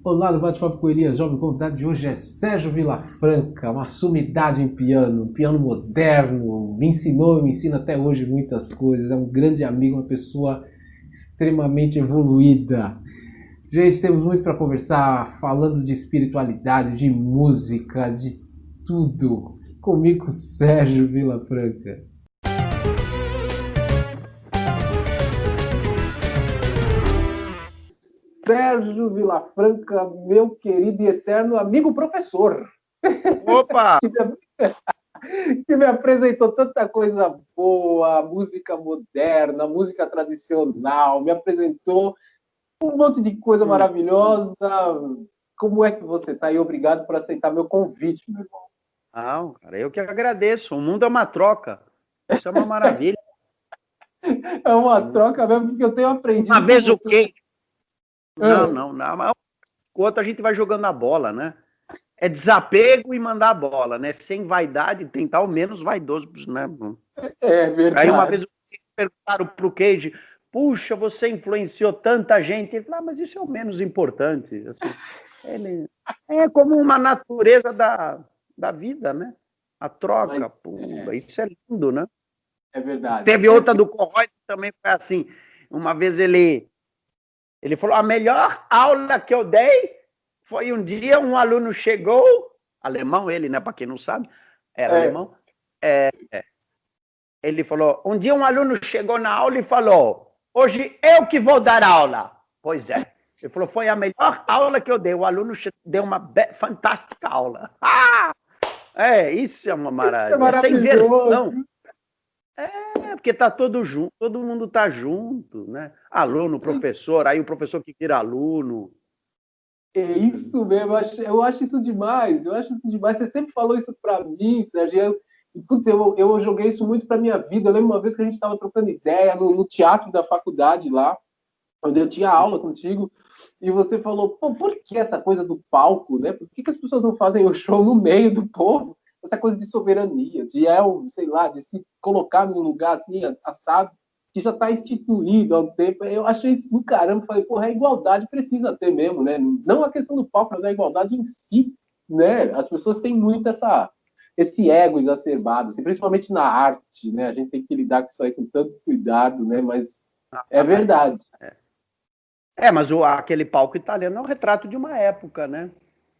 Olá, no Bate-Papo com Elias Jovem. O convidado de hoje é Sérgio Vilafranca, uma sumidade em piano, um piano moderno, me ensinou e me ensina até hoje muitas coisas. É um grande amigo, uma pessoa extremamente evoluída. Gente, temos muito para conversar, falando de espiritualidade, de música, de tudo. Comigo, Sérgio Vilafranca. Sérgio Vilafranca, meu querido e eterno amigo professor. Opa! Que me apresentou tanta coisa boa, música moderna, música tradicional, me apresentou um monte de coisa maravilhosa. Como é que você está? E obrigado por aceitar meu convite, meu irmão. Não, cara, eu que agradeço. O mundo é uma troca. Isso é uma maravilha. É uma troca mesmo, porque eu tenho aprendido Uma com vez o você. quê? Não. Mas o outro a gente vai jogando a bola, né? É desapego e mandar a bola, né? Sem vaidade, tentar o menos vaidoso, né? É Aí uma vez verdade. perguntaram pro Cage, puxa, você influenciou tanta gente. Ele falou, mas isso é o menos importante. Assim, ele é como uma natureza da vida, né? A Mas troca, pura. Isso é lindo, né? é verdade. Teve outra do Corroy que também foi assim. Uma vez ele falou: a melhor aula que eu dei foi um dia um aluno chegou, alemão ele, né? Para quem não sabe, era É, alemão. Ele falou: um dia um aluno chegou na aula e falou: hoje eu que vou dar aula. Pois é. Ele falou: foi a melhor aula que eu dei. O aluno deu uma fantástica aula. Ah! Isso é uma é maravilha. Essa maravilhoso. inversão. Porque tá todo junto, todo mundo tá junto, né? Aluno, professor, aí o professor que vira aluno. É isso mesmo, eu acho isso demais, eu acho isso demais. Você sempre falou isso para mim, Sérgio. Eu joguei isso muito para minha vida. Eu lembro uma vez que a gente estava trocando ideia no teatro da faculdade lá, onde eu tinha aula contigo, e você falou, pô, por que essa coisa do palco, né? Por que as pessoas não fazem o show no meio do povo? Essa coisa de soberania, sei lá, de se colocar num lugar assim, assado, que já está instituído há um tempo. Eu achei isso do caramba, falei, porra, a igualdade precisa ter mesmo, né? Não a questão do palco, mas a igualdade em si, né? As pessoas têm muito esse ego exacerbado, assim, principalmente na arte, né? A gente tem que lidar com isso aí com tanto cuidado, né? Mas é verdade. Mas aquele palco italiano é um retrato de uma época, né?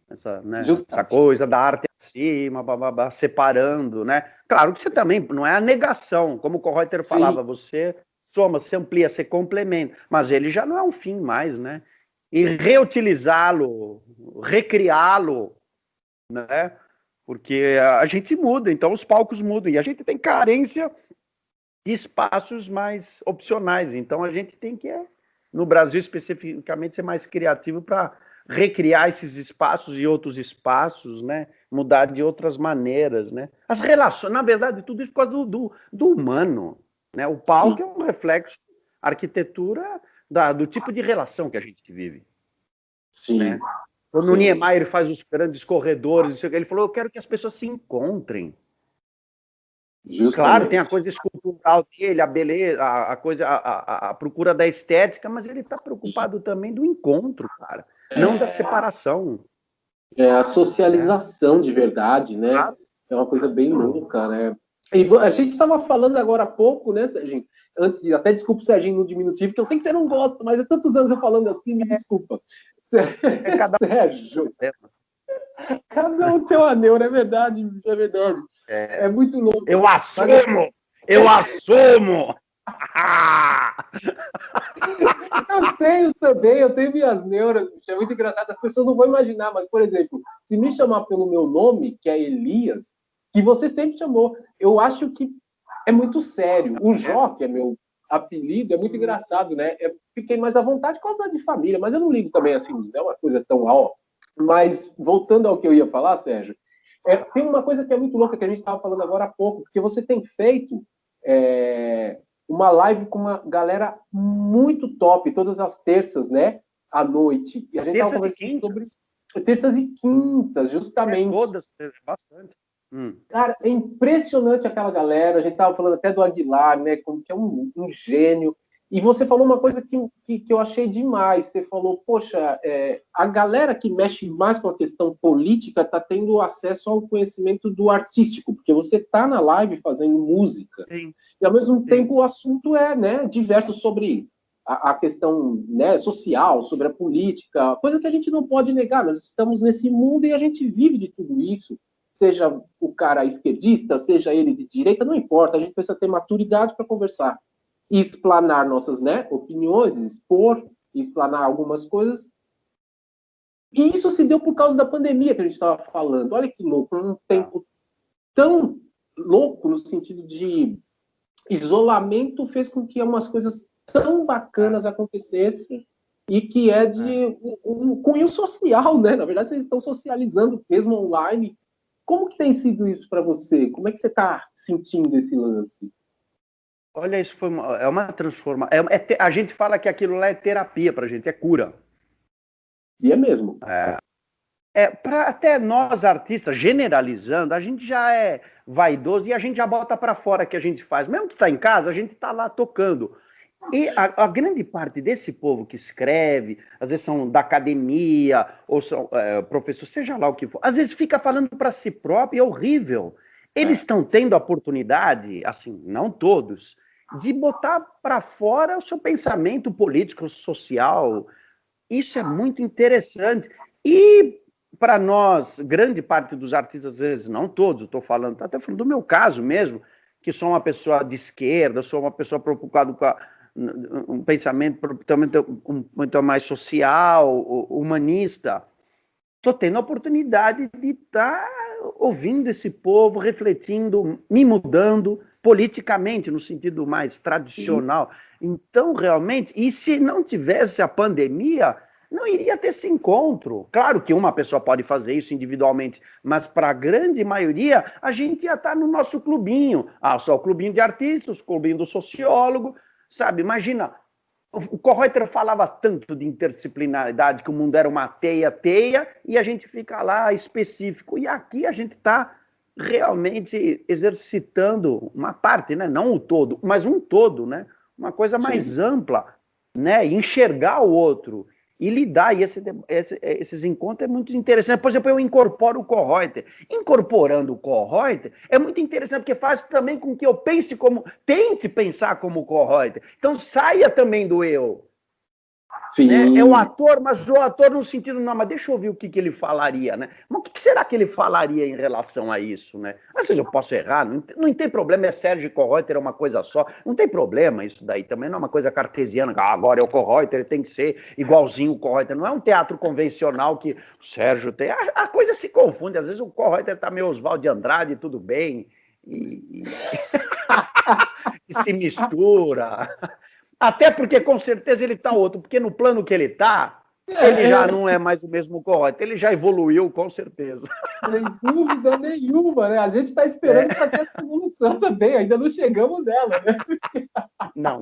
Essa Justamente. coisa da arte acima, bababá, separando, né? Claro que você também, não é a negação, como o Kohreuter Sim, falava, você soma, você amplia, você complementa, mas ele já não é um fim mais, né? E reutilizá-lo, recriá-lo, né? Porque a gente muda, então os palcos mudam, e a gente tem carência de espaços mais opcionais, então a gente tem que, no Brasil especificamente, ser mais criativo para recriar esses espaços e outros espaços, né? Mudar de outras maneiras, né? As relações, na verdade, tudo isso por causa do humano, né? O palco sim, é um reflexo, a arquitetura do tipo de relação que a gente vive, sim, né? Quando o sim. Niemeyer faz os grandes corredores, ele falou, eu quero que as pessoas se encontrem. Claro, tem a Justamente. coisa escultural dele, a beleza, a coisa, a procura da estética, mas ele está preocupado também do encontro, cara, não da separação, É a né? socialização de verdade, né? Claro. É uma coisa bem louca, né? E a gente estava falando agora há pouco, né, Serginho? Antes de. Até desculpa o Serginho no diminutivo, que eu sei que você não gosta, mas é tantos anos eu falando assim, me desculpa. É cada Sérgio, um. cada um tem uma neura, é verdade, bicho, é verdade. É muito louco. Eu Mas assim, assumo! Eu assumo! eu tenho também, eu tenho minhas neuras, é muito engraçado, as pessoas não vão imaginar, mas, por exemplo, se me chamar pelo meu nome, que é Elias, que você sempre chamou, eu acho que é muito sério. O Jó, que é meu apelido, é muito engraçado, né? Eu fiquei mais à vontade por causa de família, mas eu não ligo também assim, não é uma coisa tão ó. Mas, voltando ao que eu ia falar, Sérgio, tem uma coisa que é muito louca que a gente estava falando agora há pouco, porque você tem feito uma live com uma galera muito top, todas as terças, né? À noite. E a gente estava Terças e conversando quintas, sobre terças e quintas, justamente. todas, bastante. Cara, é impressionante aquela galera. A gente estava falando até do Aguilar, né? Como que é um gênio. E você falou uma coisa que eu achei demais. Você falou, poxa, a galera que mexe mais com a questão política está tendo acesso ao conhecimento do artístico, porque você está na live fazendo música. Sim, E, ao mesmo sim. tempo, o assunto é, né, diverso sobre a questão, né, social, sobre a política, coisa que a gente não pode negar. Nós estamos nesse mundo e a gente vive de tudo isso. Seja o cara esquerdista, seja ele de direita, não importa. A gente precisa ter maturidade para conversar e explanar nossas, né, opiniões, expor, explanar algumas coisas. E isso se deu por causa da pandemia que a gente estava falando. Olha que louco, um tempo tão louco no sentido de isolamento fez com que umas coisas tão bacanas acontecessem e que é de um cunho social, né? Na verdade, vocês estão socializando mesmo online. Como que tem sido isso para você? Como é que você está sentindo esse lance? Olha, isso é uma transformação. A gente fala que aquilo lá é terapia para a gente, é cura. E é mesmo. Para até nós artistas, generalizando, a gente já é vaidoso e a gente já bota para fora que a gente faz. Mesmo que está em casa, a gente está lá tocando. E a grande parte desse povo que escreve, às vezes são da academia, ou são professor, seja lá o que for, às vezes fica falando para si próprio, é horrível. Eles estão tendo a oportunidade, assim, não todos, de botar para fora o seu pensamento político, social. Isso é muito interessante. E para nós, grande parte dos artistas, às vezes, não todos, estou falando, até falando do meu caso mesmo, que sou uma pessoa de esquerda, sou uma pessoa preocupada com um pensamento muito mais social, humanista. Estou tendo a oportunidade de estar ouvindo esse povo, refletindo, me mudando politicamente, no sentido mais tradicional. Então, realmente, e se não tivesse a pandemia, não iria ter esse encontro. Claro que uma pessoa pode fazer isso individualmente, mas para a grande maioria, a gente ia estar no nosso clubinho. Só o clubinho de artistas, o clubinho do sociólogo, sabe? Imagina, o Kohreuter falava tanto de interdisciplinaridade, que o mundo era uma teia, e a gente fica lá específico. E aqui a gente está realmente exercitando uma parte, né? Não o todo, mas um todo, né? Uma coisa mais ampla, né? Enxergar o outro e lidar. E esses encontros é muito interessante. Por exemplo, eu incorporo o Kohreuter. Incorporando o Kohreuter é muito interessante, porque faz também com que eu tente pensar como o Kohreuter. Então saia também do eu. Sim. Né? É o ator, mas o ator no sentido, não, mas deixa eu ouvir o que ele falaria, né? Mas o que será que ele falaria em relação a isso, né? Às vezes eu posso errar, não tem problema, Sérgio Kohreuter é uma coisa só, não tem problema isso daí, também não é uma coisa cartesiana, agora é o Kohreuter, ele tem que ser igualzinho o Kohreuter, não é um teatro convencional que o Sérgio tem, a coisa se confunde, às vezes o Kohreuter tá meio Oswald de Andrade, tudo bem, e se mistura... Até porque, com certeza, ele está outro, porque no plano que ele está, ele já não é mais o mesmo Kohreuter, ele já evoluiu, com certeza. Sem dúvida nenhuma, né? A gente está esperando para ter essa evolução também, ainda não chegamos nela, né? Não.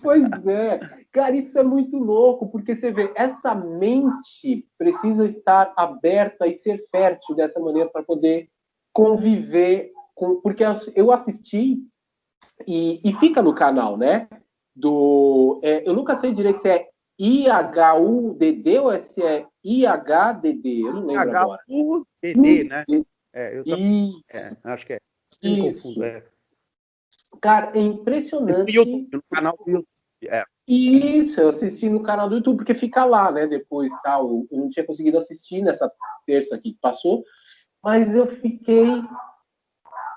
Pois é. Cara, isso é muito louco, porque você vê, essa mente precisa estar aberta e ser fértil dessa maneira para poder conviver com. Porque eu assisti e fica no canal, né? Eu nunca sei direito se é IHUDD ou se é IHDD, eu não lembro agora. IHUDD, né? Acho que é. Eu me confundo. Cara, é impressionante. No canal do YouTube. Isso, eu assisti no canal do YouTube, porque fica lá, né? Depois, tal. Eu não tinha conseguido assistir nessa terça aqui que passou, mas eu fiquei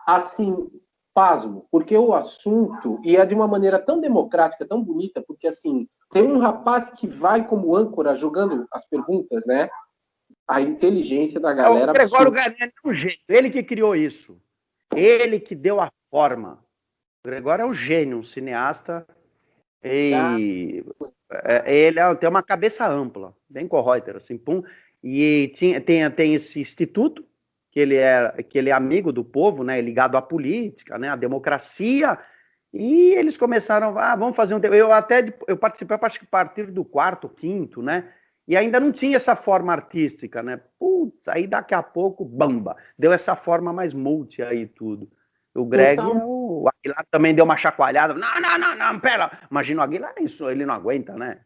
assim, pasmo, porque o assunto, e é de uma maneira tão democrática, tão bonita, porque assim, tem um rapaz que vai como âncora jogando as perguntas, né? A inteligência da galera. O Gregório Garnier é um gênio, ele que criou isso. Ele que deu a forma. O Gregório é um gênio, um cineasta. E ele tem uma cabeça ampla, bem Kohreuter, assim, pum. E tem esse instituto, que ele é amigo do povo, né, ligado à política, né, à democracia, e eles começaram, vamos fazer um... Eu participei a partir do quarto, quinto, né, e ainda não tinha essa forma artística, né, putz, aí daqui a pouco, bamba, deu essa forma mais multi aí tudo. O Greg, o Aguilar também deu uma chacoalhada. Não, pera. Imagina o Aguilar, isso ele não aguenta, né?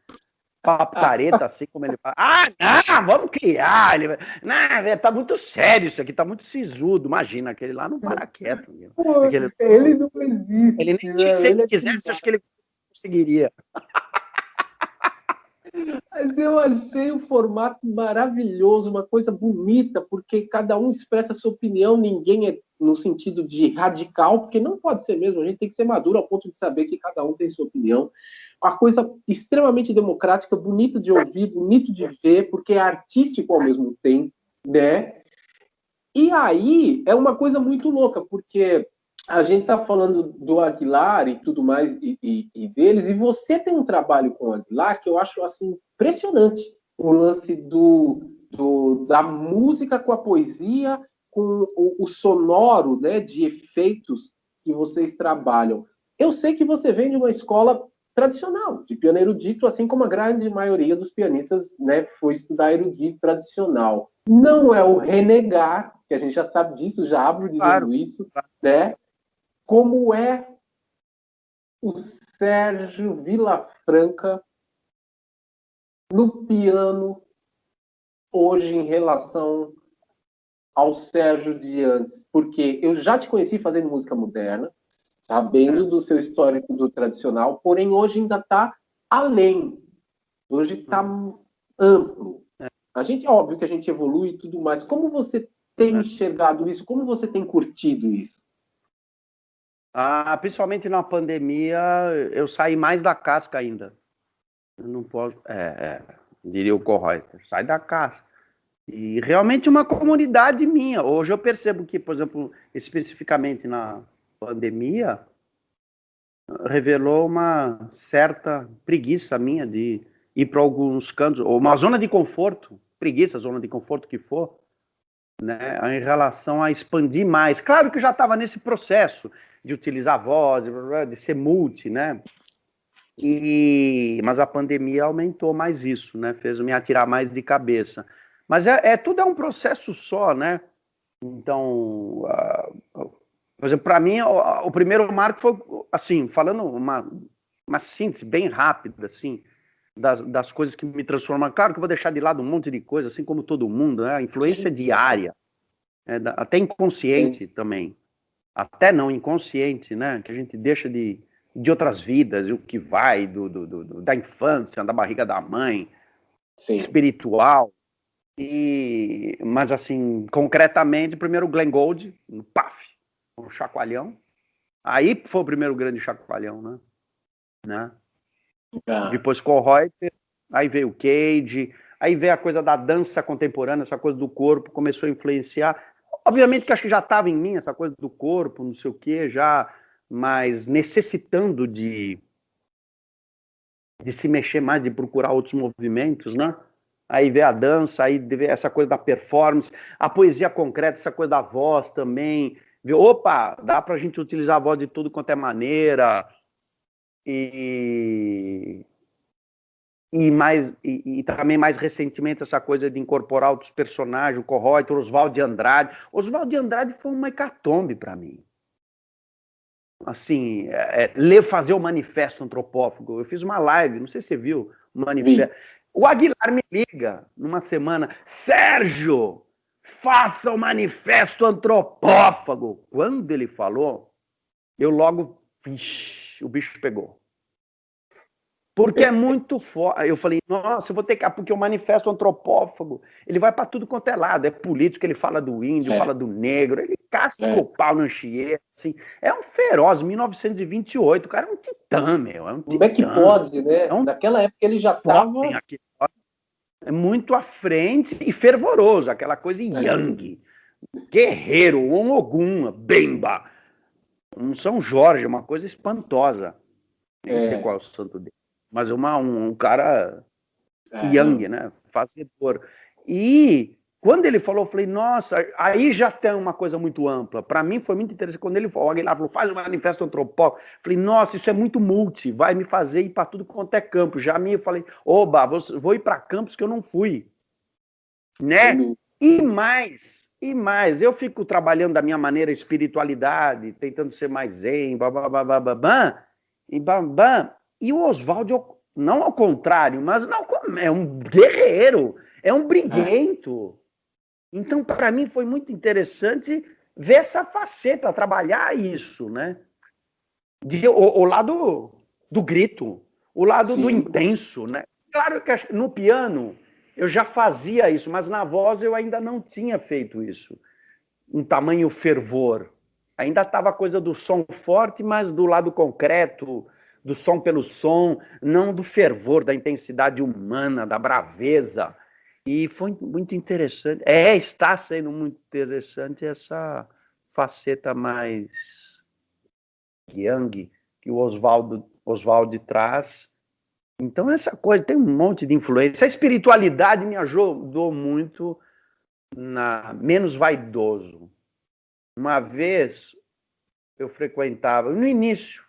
Papo careta, assim como ele fala. Não, vamos criar. Ele, não, tá muito sério isso aqui, tá muito sisudo. Imagina, aquele lá não para quieto. Pô, Aquele, ele não existe. ele nem se ele quisesse, acho que ele conseguiria. Mas eu achei o formato maravilhoso, uma coisa bonita, porque cada um expressa a sua opinião, ninguém é no sentido de radical, porque não pode ser mesmo, a gente tem que ser maduro ao ponto de saber que cada um tem sua opinião. Uma coisa extremamente democrática, bonita de ouvir, bonito de ver, porque é artístico ao mesmo tempo, né? E aí é uma coisa muito louca, porque a gente está falando do Aguilar e tudo mais e deles, e você tem um trabalho com o Aguilar que eu acho assim impressionante, o lance da música com a poesia, com o sonoro, né, de efeitos que vocês trabalham. Eu sei que você vem de uma escola tradicional, de piano erudito, assim como a grande maioria dos pianistas, né, foi estudar erudito tradicional. Não é o renegar, que a gente já sabe disso, já abro dizendo claro, isso, né? Como é o Sérgio Villafranca no piano hoje em relação ao Sérgio de antes? Porque eu já te conheci fazendo música moderna, sabendo do seu histórico do tradicional, porém hoje ainda está além. Hoje está amplo. A gente, óbvio que a gente evolui e tudo mais. Como você tem enxergado isso? Como você tem curtido isso? Principalmente na pandemia, eu saí mais da casca ainda. Eu não posso, diria o Kohreuter, sai da casca. E realmente uma comunidade minha. Hoje eu percebo que, por exemplo, especificamente na pandemia, revelou uma certa preguiça minha de ir para alguns cantos, ou uma zona de conforto, preguiça, zona de conforto que for, né, em relação a expandir mais. Claro que eu já estava nesse processo de utilizar a voz, de ser multi, né? Mas a pandemia aumentou mais isso, né? Fez me atirar mais de cabeça. Mas tudo é um processo só, né? Então, por exemplo, para mim, o primeiro marco foi, assim, falando uma síntese bem rápida, assim, das coisas que me transformam. Claro que eu vou deixar de lado um monte de coisa, assim como todo mundo, né? A influência diária, até inconsciente também. Até não inconsciente, né? Que a gente deixa de outras vidas, o que vai da infância, da barriga da mãe, espiritual. Mas, assim, concretamente, primeiro o Glenn Gould, no PAF, um chacoalhão. Aí foi o primeiro grande chacoalhão, né? Depois Kohreuter, aí veio o Cage, aí veio a coisa da dança contemporânea, essa coisa do corpo, começou a influenciar. Obviamente que acho que já estava em mim essa coisa do corpo, não sei o quê, já, mas necessitando de se mexer mais, de procurar outros movimentos, né? Aí vê a dança, aí vê essa coisa da performance, a poesia concreta, essa coisa da voz também. Vê, opa, dá pra gente utilizar a voz de tudo quanto é maneira. E também mais recentemente essa coisa de incorporar outros personagens, o Kohreuter, o Oswald de Andrade. Oswald de Andrade foi uma hecatombe para mim. Assim, fazer o manifesto antropófago. Eu fiz uma live, não sei se você viu, o manifesto. O Aguilar me liga numa semana, Sérgio, faça o manifesto antropófago. Quando ele falou, eu logo, o bicho pegou. Porque é muito forte. Eu falei, nossa, eu vou ter que... Porque o manifesto antropófago, ele vai para tudo quanto é lado. É político, ele fala do índio, fala do negro, ele casca o pau no Anchieta, assim. É um feroz, 1928. O cara é um titã, meu. É um titã. Como é que pode, né? Naquela época ele já estava... É muito à frente e fervoroso. Aquela coisa yang. Guerreiro, um Ogum, Bemba. Um São Jorge, uma coisa espantosa. Nem sei qual é o santo dele. Mas um cara young, né? Fazedor. E quando ele falou, eu falei, nossa, aí já tem uma coisa muito ampla. Para mim foi muito interessante. Quando ele falou, alguém lá falou, faz um manifesto antropófago. Eu falei, nossa, isso é muito multi, vai me fazer ir para tudo quanto é campo. Já eu falei, oba, vou ir para campos que eu não fui. Né? E mais, E mais, eu fico trabalhando da minha maneira espiritualidade, tentando ser mais zen, babá, e bam. E o Oswaldo, não ao contrário, mas não, é um guerreiro, é um briguento. Então, para mim, foi muito interessante ver essa faceta, trabalhar isso, né? O lado do grito, o lado do intenso, né? Claro que no piano eu já fazia isso, mas na voz eu ainda não tinha feito isso. Um tamanho fervor. Ainda estava a coisa do som forte, mas do lado concreto, do som pelo som, não do fervor, da intensidade humana, da braveza. E foi muito interessante. Está sendo muito interessante essa faceta mais yang que o Oswald traz. Então, essa coisa tem um monte de influência. A espiritualidade me ajudou muito na menos vaidoso. Uma vez eu frequentava, no início,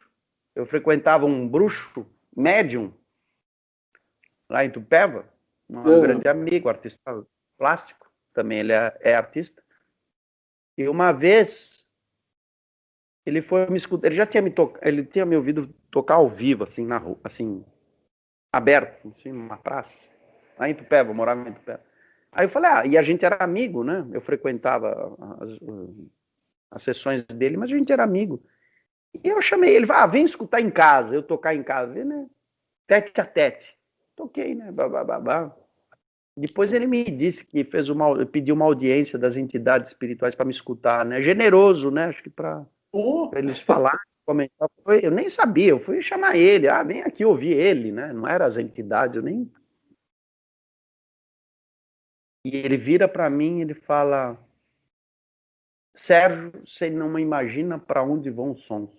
eu frequentava um bruxo médium lá em Tupéva, um grande amigo, artista plástico, também ele é artista. E uma vez ele foi me escutar, ele já tinha ele tinha me ouvido tocar ao vivo, assim, na rua, assim, aberto, assim, numa praça, lá em Tupéva, eu morava em Tupéva. Aí eu falei, e a gente era amigo, né? Eu frequentava as sessões dele, mas a gente era amigo. E eu chamei ele, vem escutar em casa, eu tocar em casa, né? Tete a tete. Toquei, né? Depois ele me disse que pediu uma audiência das entidades espirituais para me escutar, né? Generoso, né? Acho que para eles falarem, comentar. Eu nem sabia, eu fui chamar ele, vem aqui ouvir ele, né? Não eram as entidades, eu nem... E ele vira para mim e ele fala, Sérgio, você não imagina para onde vão os sons.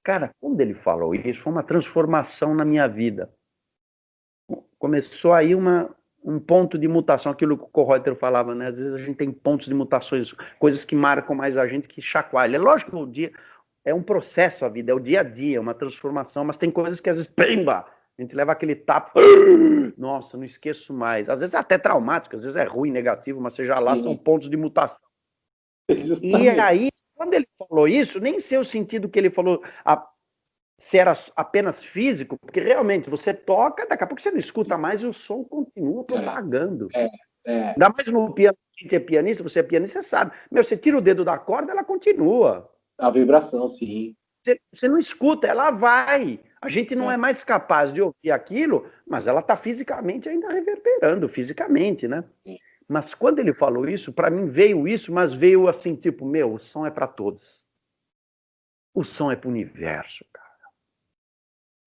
Cara, quando ele falou isso, foi uma transformação na minha vida. Começou aí um ponto de mutação, aquilo que o Kohreuter falava, né? Às vezes a gente tem pontos de mutações, coisas que marcam mais a gente, que chacoalham. É lógico que o dia é um processo, a vida, é o dia a dia, uma transformação, mas tem coisas que às vezes, pimba, a gente leva aquele tapa, nossa, não esqueço mais. Às vezes é até traumático, às vezes é ruim, negativo, mas seja lá, são pontos de mutação. Justamente. E aí, quando ele falou isso, nem sei o sentido que ele falou, se era apenas físico, porque realmente você toca, daqui a pouco você não escuta mais e o som continua propagando. Ainda mais no piano, a gente é pianista, você é pianista, você sabe. Você tira o dedo da corda, ela continua. A vibração, sim. Você não escuta, ela vai. A gente não é mais capaz de ouvir aquilo, mas ela está fisicamente ainda reverberando, fisicamente, né? Sim. Mas quando ele falou isso, para mim veio isso, mas veio assim, tipo, o som é para todos. O som é para o universo, cara.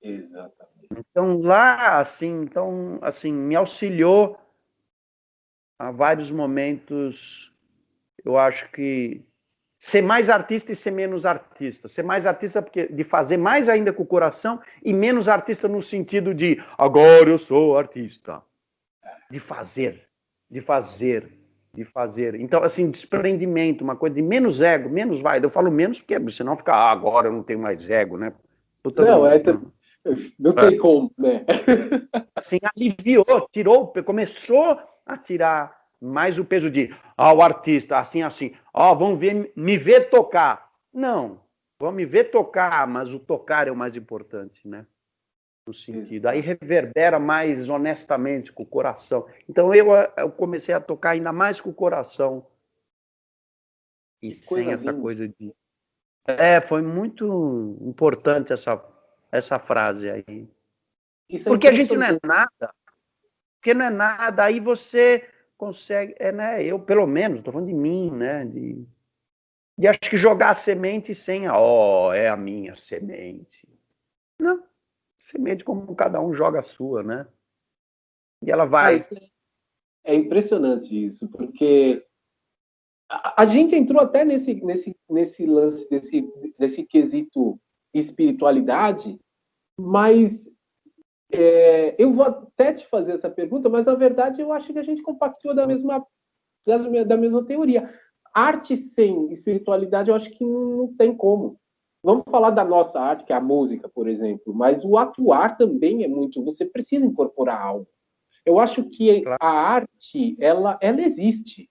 Exatamente. Então, lá, assim, me auxiliou a vários momentos, eu acho que ser mais artista e ser menos artista. Ser mais artista porque de fazer mais ainda com o coração e menos artista no sentido de agora eu sou artista. De fazer. Então, assim, desprendimento, uma coisa de menos ego, menos vai. Eu falo menos porque senão fica, agora eu não tenho mais ego, né? Não tem como, né? Assim, aliviou, começou a tirar mais o peso de, o artista, assim, vão me ver tocar. Não, vão me ver tocar, mas o tocar é o mais importante, né? No sentido. Aí reverbera mais honestamente com o coração. Então eu comecei a tocar ainda mais com o coração. E sem essa coisa de... foi muito importante essa frase aí. Porque a gente não é nada. Porque não é nada, aí você consegue, né? Eu, pelo menos, estou falando de mim, né? De acho que jogar a semente sem é a minha semente. Não. Semente como cada um joga a sua, né? E ela vai. É impressionante isso, porque a gente entrou até nesse lance, desse quesito espiritualidade, mas eu vou até te fazer essa pergunta, mas na verdade eu acho que a gente compactua da mesma teoria. Arte sem espiritualidade eu acho que não tem como. Vamos falar da nossa arte, que é a música, por exemplo, mas o atuar também é muito... Você precisa incorporar algo. Eu acho que a arte, ela existe.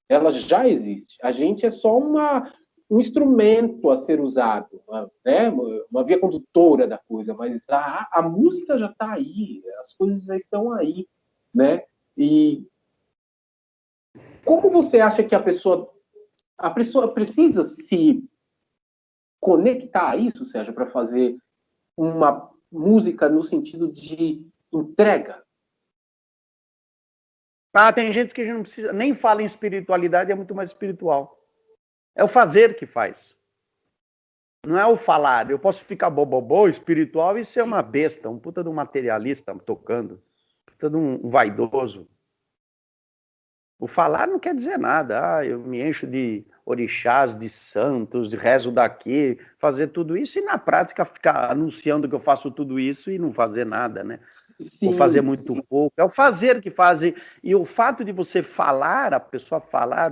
ela já existe. A gente é só um instrumento a ser usado, né? Uma via condutora da coisa, mas a música já está aí, as coisas já estão aí, né? E como você acha que a pessoa precisa se conectar a isso, Sérgio, para fazer uma música no sentido de entrega? Ah, tem gente que não precisa, nem fala em espiritualidade, é muito mais espiritual. É o fazer que faz. Não é o falar. Eu posso ficar bobobô, espiritual, e ser uma besta, um puta de um materialista tocando, puta de um vaidoso. O falar não quer dizer nada. Ah, eu me encho de orixás, de santos, de rezo daqui, fazer tudo isso, e na prática ficar anunciando que eu faço tudo isso e não fazer nada, né? Ou fazer Sim, muito sim. pouco. É o fazer que faz. E o fato de você falar, a pessoa falar,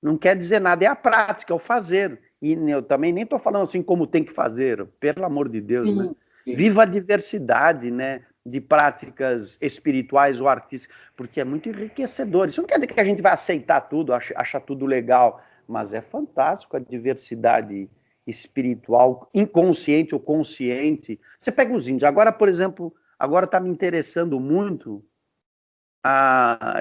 não quer dizer nada, é a prática, é o fazer. E eu também nem estou falando assim como tem que fazer, pelo amor de Deus, né? Sim, sim. Viva a diversidade, né? De práticas espirituais ou artísticas, porque é muito enriquecedor. Isso não quer dizer que a gente vai aceitar tudo, achar tudo legal, mas é fantástico a diversidade espiritual, inconsciente ou consciente. Você pega os índios. Agora, por exemplo, agora está me interessando muito.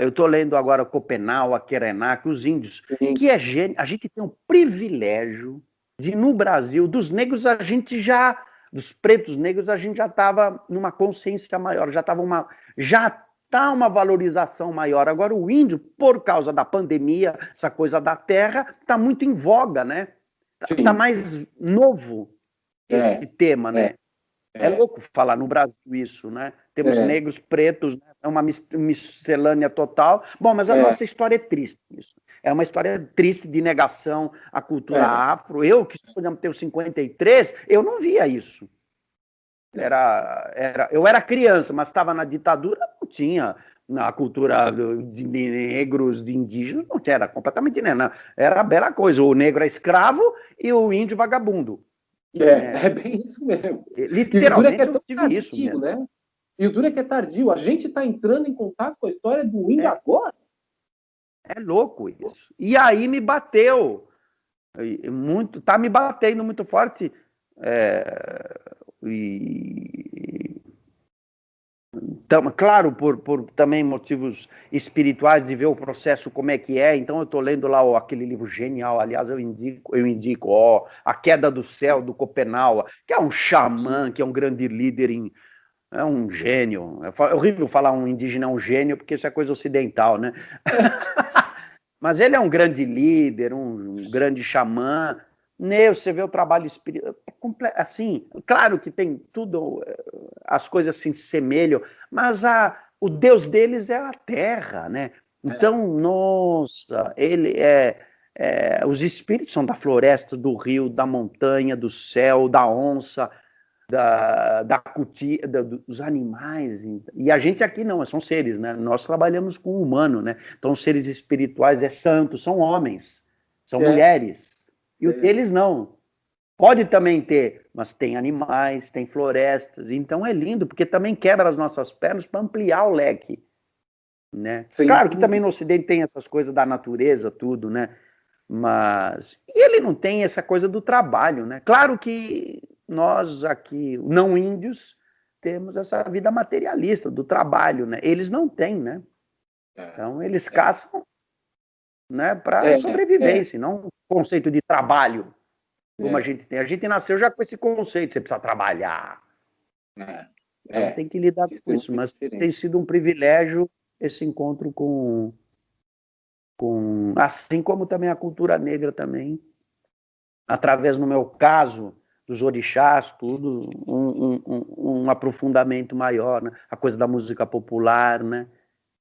Eu estou lendo agora Copenau, a Krenak, os índios, Sim. que é gênio. A gente tem o privilégio de, no Brasil, dos negros, a gente já, dos pretos negros, a gente já estava numa consciência maior, já está uma valorização maior. Agora, o índio, por causa da pandemia, essa coisa da terra, está muito em voga, né? Está Sim. mais novo esse É, tema, é, né? É é, louco falar no Brasil isso, né? Temos é, negros, pretos, né? É uma miscelânea total. Bom, mas a é, nossa história é triste isso. É uma história triste de negação à cultura é. afro. Eu, que, por exemplo, tenho 53, eu não via isso. Não. Eu era criança, mas estava na ditadura, não tinha. Na cultura de negros, de indígenas, não tinha, era completamente, né? Era a bela coisa. O negro é escravo e o índio vagabundo. É, Né? é bem isso mesmo. E o duro é que é Literalmente eu tão tive isso tardio, mesmo. né? E o duro é que é tardio. A gente está entrando em contato com a história do índio É, agora. é louco isso. E aí me bateu. Muito, tá me batendo muito forte. É, e, claro, por também motivos espirituais de ver o processo como é que é. Então eu estou lendo lá aquele livro genial, aliás, eu indico A Queda do Céu, do Copenau, que é um xamã, que é um grande líder é um gênio. É horrível falar um indígena é um gênio, porque isso é coisa ocidental, né? Mas ele é um grande líder, um grande xamã. Você vê o trabalho espiritual. Assim, claro que tem tudo, as coisas se semelham, mas o Deus deles é a terra, né? É, Então, nossa, os espíritos são da floresta, do rio, da montanha, do céu, da onça, dos animais. E a gente aqui não, são seres, né? Nós trabalhamos com o humano, né? Então, seres espirituais santos, são homens, são é, mulheres. E o é. deles não. Pode também ter, mas tem animais, tem florestas. Então é lindo, porque também quebra as nossas pernas para ampliar o leque. Né? Sem Claro que também dúvida. no Ocidente tem essas coisas da natureza, tudo, né? Mas ele não tem essa coisa do trabalho, né? Claro que nós aqui, não índios, temos essa vida materialista do trabalho, né? Eles não têm, né? É, Então eles é, caçam, né, para é, é, sobrevivência, não conceito de trabalho como a é, gente tem. A gente nasceu já com esse conceito, você precisa trabalhar. é, Então é. tem que lidar com isso, Extremamente mas tem diferente. sido um privilégio esse encontro assim como também a cultura negra também, através, no meu caso, dos orixás, tudo, um aprofundamento maior, né? A coisa da música popular, né?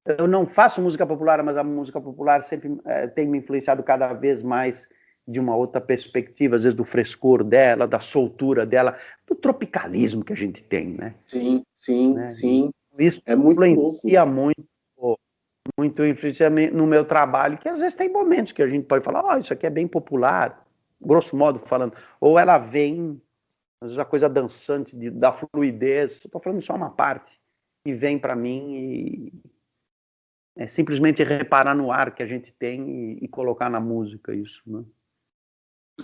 Eu não faço música popular, mas a música popular sempre tem me influenciado cada vez mais de uma outra perspectiva, às vezes do frescor dela, da soltura dela, do tropicalismo que a gente tem, né? Sim, sim, né? sim. Isso É muito louco influencia isso. muito influencia no meu trabalho, que às vezes tem momentos que a gente pode falar, isso aqui é bem popular, grosso modo falando, ou ela vem, às vezes a coisa dançante da fluidez, estou falando só uma parte, e vem para mim É simplesmente reparar no ar que a gente tem e colocar na música isso, né?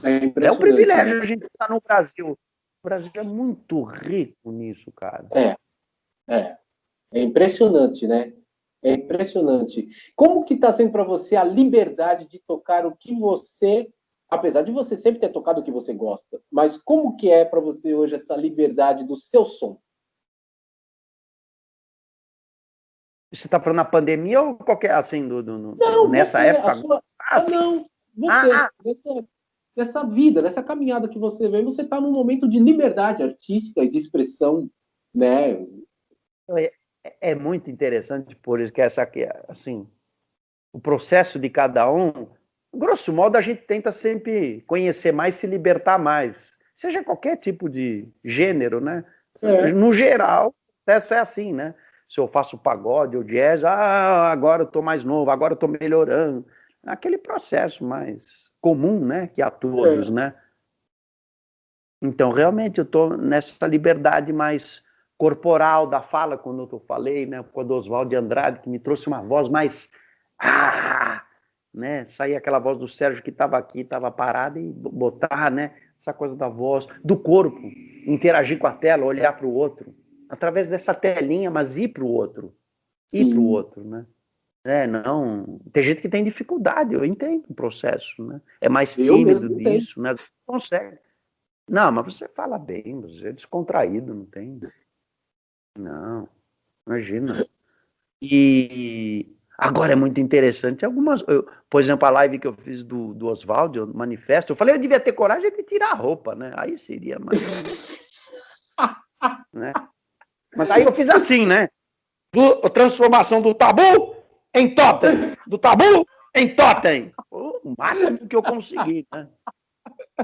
É É um impressionante, né? privilégio a gente estar no Brasil. O Brasil é muito rico nisso, cara. É, é. É impressionante, né? É impressionante. Como que está sendo para você a liberdade de tocar o que você, apesar de você sempre ter tocado o que você gosta, mas como que é para você hoje essa liberdade do seu som? Você está falando na pandemia ou qualquer, assim, Não, nessa você, a época? sua. Ah, Ah, sim. não, você, Ah, dessa vida, dessa caminhada que você vem, você está num momento de liberdade artística e de expressão, né? é, é muito interessante, por isso que essa aqui, assim, o processo de cada um, grosso modo, a gente tenta sempre conhecer mais, se libertar mais, seja qualquer tipo de gênero, né? É, No geral, o processo é assim, né? Se eu faço pagode ou jazz, agora eu tô mais novo, agora eu tô melhorando. Aquele processo mais comum, né? Que a todos, é. né? Então, realmente, eu tô nessa liberdade mais corporal da fala, quando eu falei, né? Quando Oswald de Andrade, que me trouxe uma voz mais né? Sair aquela voz do Sérgio que estava aqui, estava parada e botar, né? Essa coisa da voz, do corpo, interagir com a tela, olhar para o outro, através dessa telinha, mas ir para o Sim, outro, né? É, não, tem gente que tem dificuldade, eu entendo o processo, né? É mais eu tímido mesmo tenho. disso, né? Não consegue. Não, mas você fala bem, você é descontraído, não tem. Não, imagina. E agora é muito interessante algumas. Por exemplo, a live que eu fiz do Oswaldo, o manifesto, eu falei, eu devia ter coragem de tirar a roupa, né? Aí seria mais. Né? Mas aí eu fiz assim, né? A transformação do tabu em totem. Do tabu em totem. O máximo que eu consegui, né?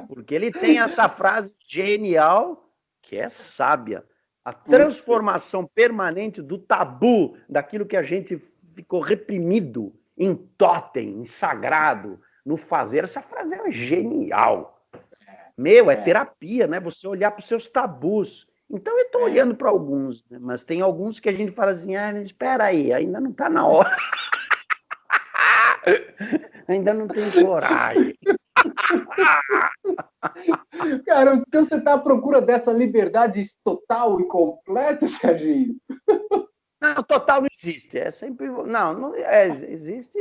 Porque ele tem essa frase genial que é sábia. A Putz, transformação permanente do tabu, daquilo que a gente ficou reprimido, em totem, em sagrado, no fazer. Essa frase é genial. Meu, é é, terapia, né? Você olhar para os seus tabus. Então, eu estou é. olhando para alguns, né? Mas tem alguns que a gente fala assim: espera aí, ainda não está na hora. Ainda não tenho coragem. Cara, então você está à procura dessa liberdade total e completa, Serginho? Não, total não existe. É sempre. Não existe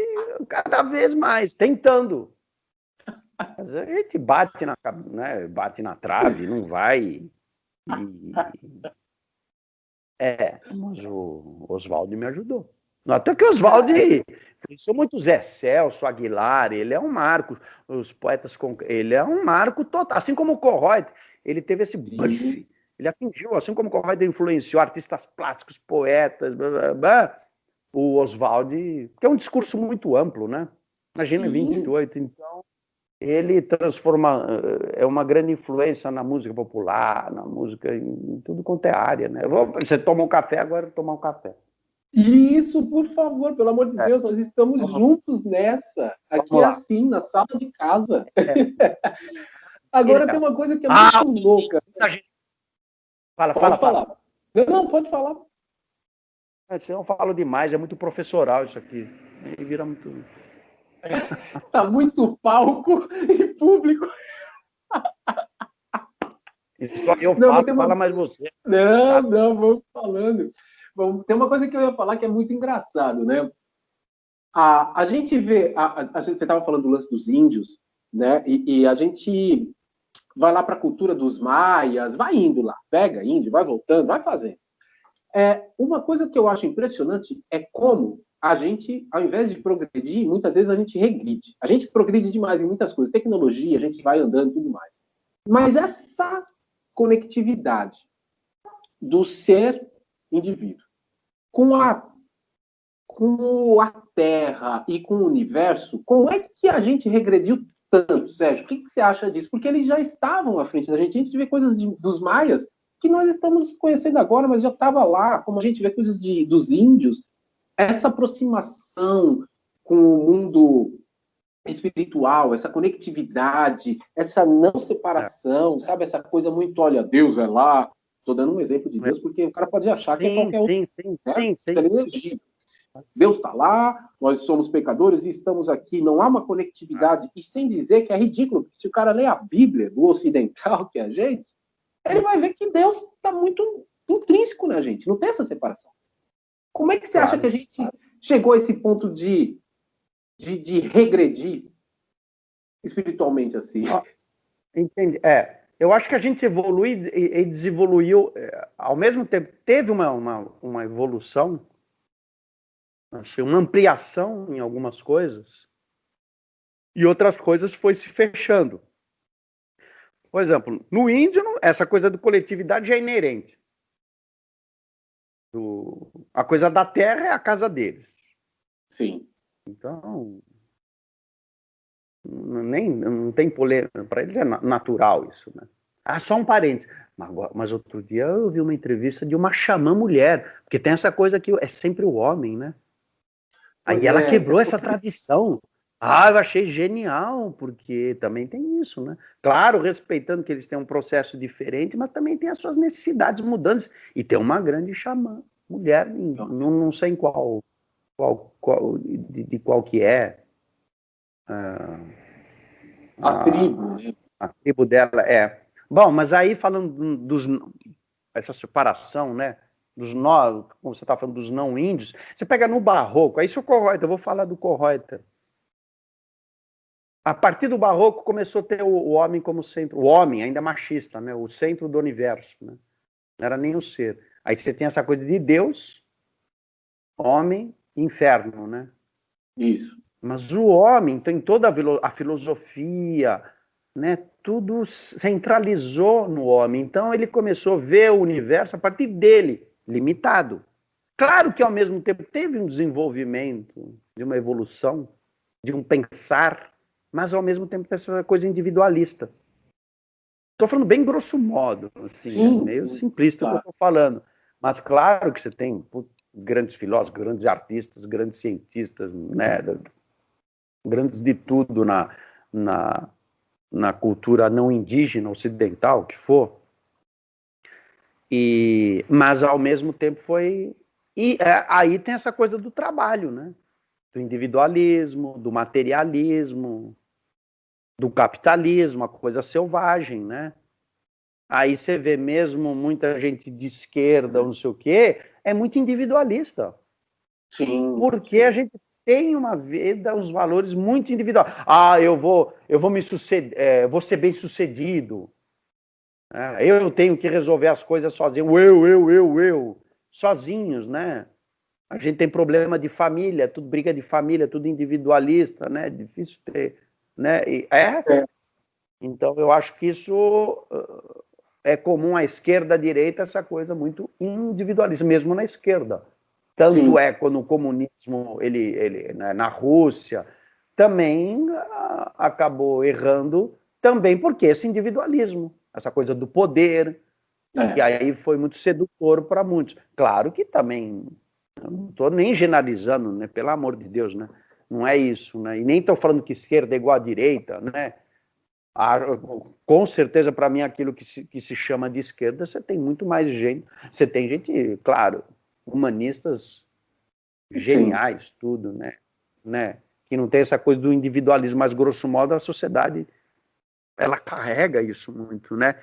cada vez mais, tentando. Mas a gente bate né, bate na trave, não vai. Mas o Oswaldo me ajudou. Até que o Oswaldo influenciou muito Zé Celso, Aguilar, ele é um marco. Os poetas, ele é um marco total. Assim como o Corroy, ele teve esse buff. Ele atingiu, assim como o Corroy influenciou artistas plásticos, poetas, blá, blá, blá, o Oswaldo, que é um discurso muito amplo, né? Imagina, Sim. 28. Então, ele transforma, é uma grande influência na música popular, na música, em tudo quanto é área, né? Você toma um café, agora tomar um café. Isso, por favor, pelo amor de É, Deus, nós estamos vamos, juntos nessa. Aqui vamos é lá. assim, na sala de casa. É, Agora tem uma coisa que é muito ah, louca. fala, Pode fala, falar. fala. Não, pode falar. Senão eu falo demais, é muito professoral isso aqui. Aí vira muito. Tá muito palco e público. E só eu Não, falo, mas tem fala uma. mais você. Não, Tá? não, vamos falando. Tem uma coisa que eu ia falar que é muito engraçado, né? A gente vê. Você estava falando do lance dos índios, né? E a gente vai lá para a cultura dos maias, vai indo lá, pega índio, vai voltando, vai fazendo. Uma coisa que eu acho impressionante é como a gente, ao invés de progredir, muitas vezes a gente regride. A gente progride demais em muitas coisas, tecnologia, a gente vai andando e tudo mais. Mas essa conectividade do ser indivíduo com a Terra e com o universo, como é que a gente regrediu tanto, Sérgio? O que você acha disso? Porque eles já estavam à frente da gente. A gente vê coisas dos maias que nós estamos conhecendo agora, mas já estava lá. Como a gente vê coisas dos índios, essa aproximação com o mundo espiritual, essa conectividade, essa não separação, sabe? Essa coisa muito, olha, Deus é lá. Estou dando um exemplo de Deus porque o cara pode achar que é Sim, qualquer outro, sim, sim, né? sim, sim. Ele é Egito. Deus está lá, nós somos pecadores e estamos aqui, não há uma conectividade, e sem dizer que é ridículo, porque se o cara lê a Bíblia do ocidental, que é a gente, ele vai ver que Deus está muito intrínseco na gente, não tem essa separação. Como é que você acha que a gente chegou a esse ponto de regredir espiritualmente assim? Entendi. Eu acho que a gente evolui e desevoluiu ao mesmo tempo. Teve uma evolução, uma ampliação em algumas coisas, e outras coisas foi se fechando. Por exemplo, no índio, essa coisa da coletividade já é inerente. A coisa da terra é a casa deles. Sim. Então, não tem polêmica. Para eles é natural isso, né? Só um parênteses. Mas outro dia eu vi uma entrevista de uma xamã mulher, porque tem essa coisa que é sempre o homem, né? Aí ela quebrou essa tradição. Eu achei genial, porque também tem isso, né? Claro, respeitando que eles têm um processo diferente, mas também tem as suas necessidades mudantes. E tem uma grande xamã mulher, não sei em qual de qual que é. A tribo. A tribo dela é. Bom, mas aí falando essa separação, né? Como você está falando dos não índios, você pega no barroco, aí se o Kohreuter, eu vou falar do Kohreuter. A partir do barroco começou a ter o homem como centro, o homem ainda machista, né? O centro do universo, né? Não era nem o ser. Aí você tem essa coisa de Deus, homem, inferno, né? Isso. Mas o homem tem toda a filosofia, né? Tudo centralizou no homem. Então ele começou a ver o universo a partir dele, limitado. Claro que ao mesmo tempo teve um desenvolvimento, de uma evolução, de um pensar, mas ao mesmo tempo essa coisa individualista. Estou falando bem grosso modo, assim, Sim, é meio simplista o que eu estou falando. Mas claro que você tem grandes filósofos, grandes artistas, grandes cientistas, né? Grandes de tudo na cultura não indígena, ocidental, que for. Mas, ao mesmo tempo, foi... aí tem essa coisa do trabalho, né? Do individualismo, do materialismo, do capitalismo, a coisa selvagem, né? Aí você vê mesmo muita gente de esquerda, ou não sei o quê, é muito individualista. Sim. Porque a gente tem uma vida, os valores muito individuais. Eu vou me suceder, vou ser bem sucedido. Eu tenho que resolver as coisas sozinho. Eu. Sozinhos, né? A gente tem problema de família, tudo briga de família, tudo individualista, né? Difícil ter, né? Então eu acho que isso é comum à esquerda, à direita, essa coisa muito individualista, mesmo na esquerda. Tanto Sim. É quando o comunismo, né, na Rússia, também acabou errando, também porque esse individualismo, essa coisa do poder, que aí foi muito sedutor para muitos. Claro que também, não estou nem generalizando, né, pelo amor de Deus, né, não é isso, né, e nem estou falando que esquerda é igual à direita, né, com certeza, para mim, aquilo que se chama de esquerda, você tem muito mais gente, você tem gente, claro, humanistas geniais, Sim. Tudo, né? Que não tem essa coisa do individualismo, mas grosso modo a sociedade ela carrega isso muito, né?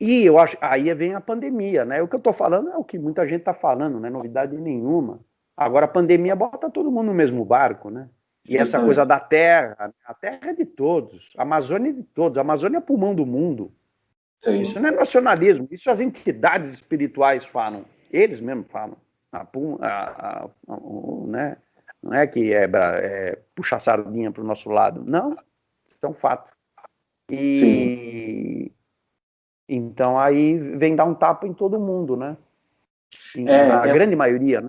E eu acho, aí vem a pandemia, né? O que eu estou falando é o que muita gente está falando, não é novidade nenhuma. Agora a pandemia bota todo mundo no mesmo barco, né? E essa coisa da terra, a terra é de todos, a Amazônia é de todos, a Amazônia é pulmão do mundo. Sim. Isso não é nacionalismo, isso as entidades espirituais falam, eles mesmos falam. Né? Não é que puxar sardinha para o nosso lado, não, isso é um fato. Então aí vem dar um tapa em todo mundo, né? Na grande maioria, né?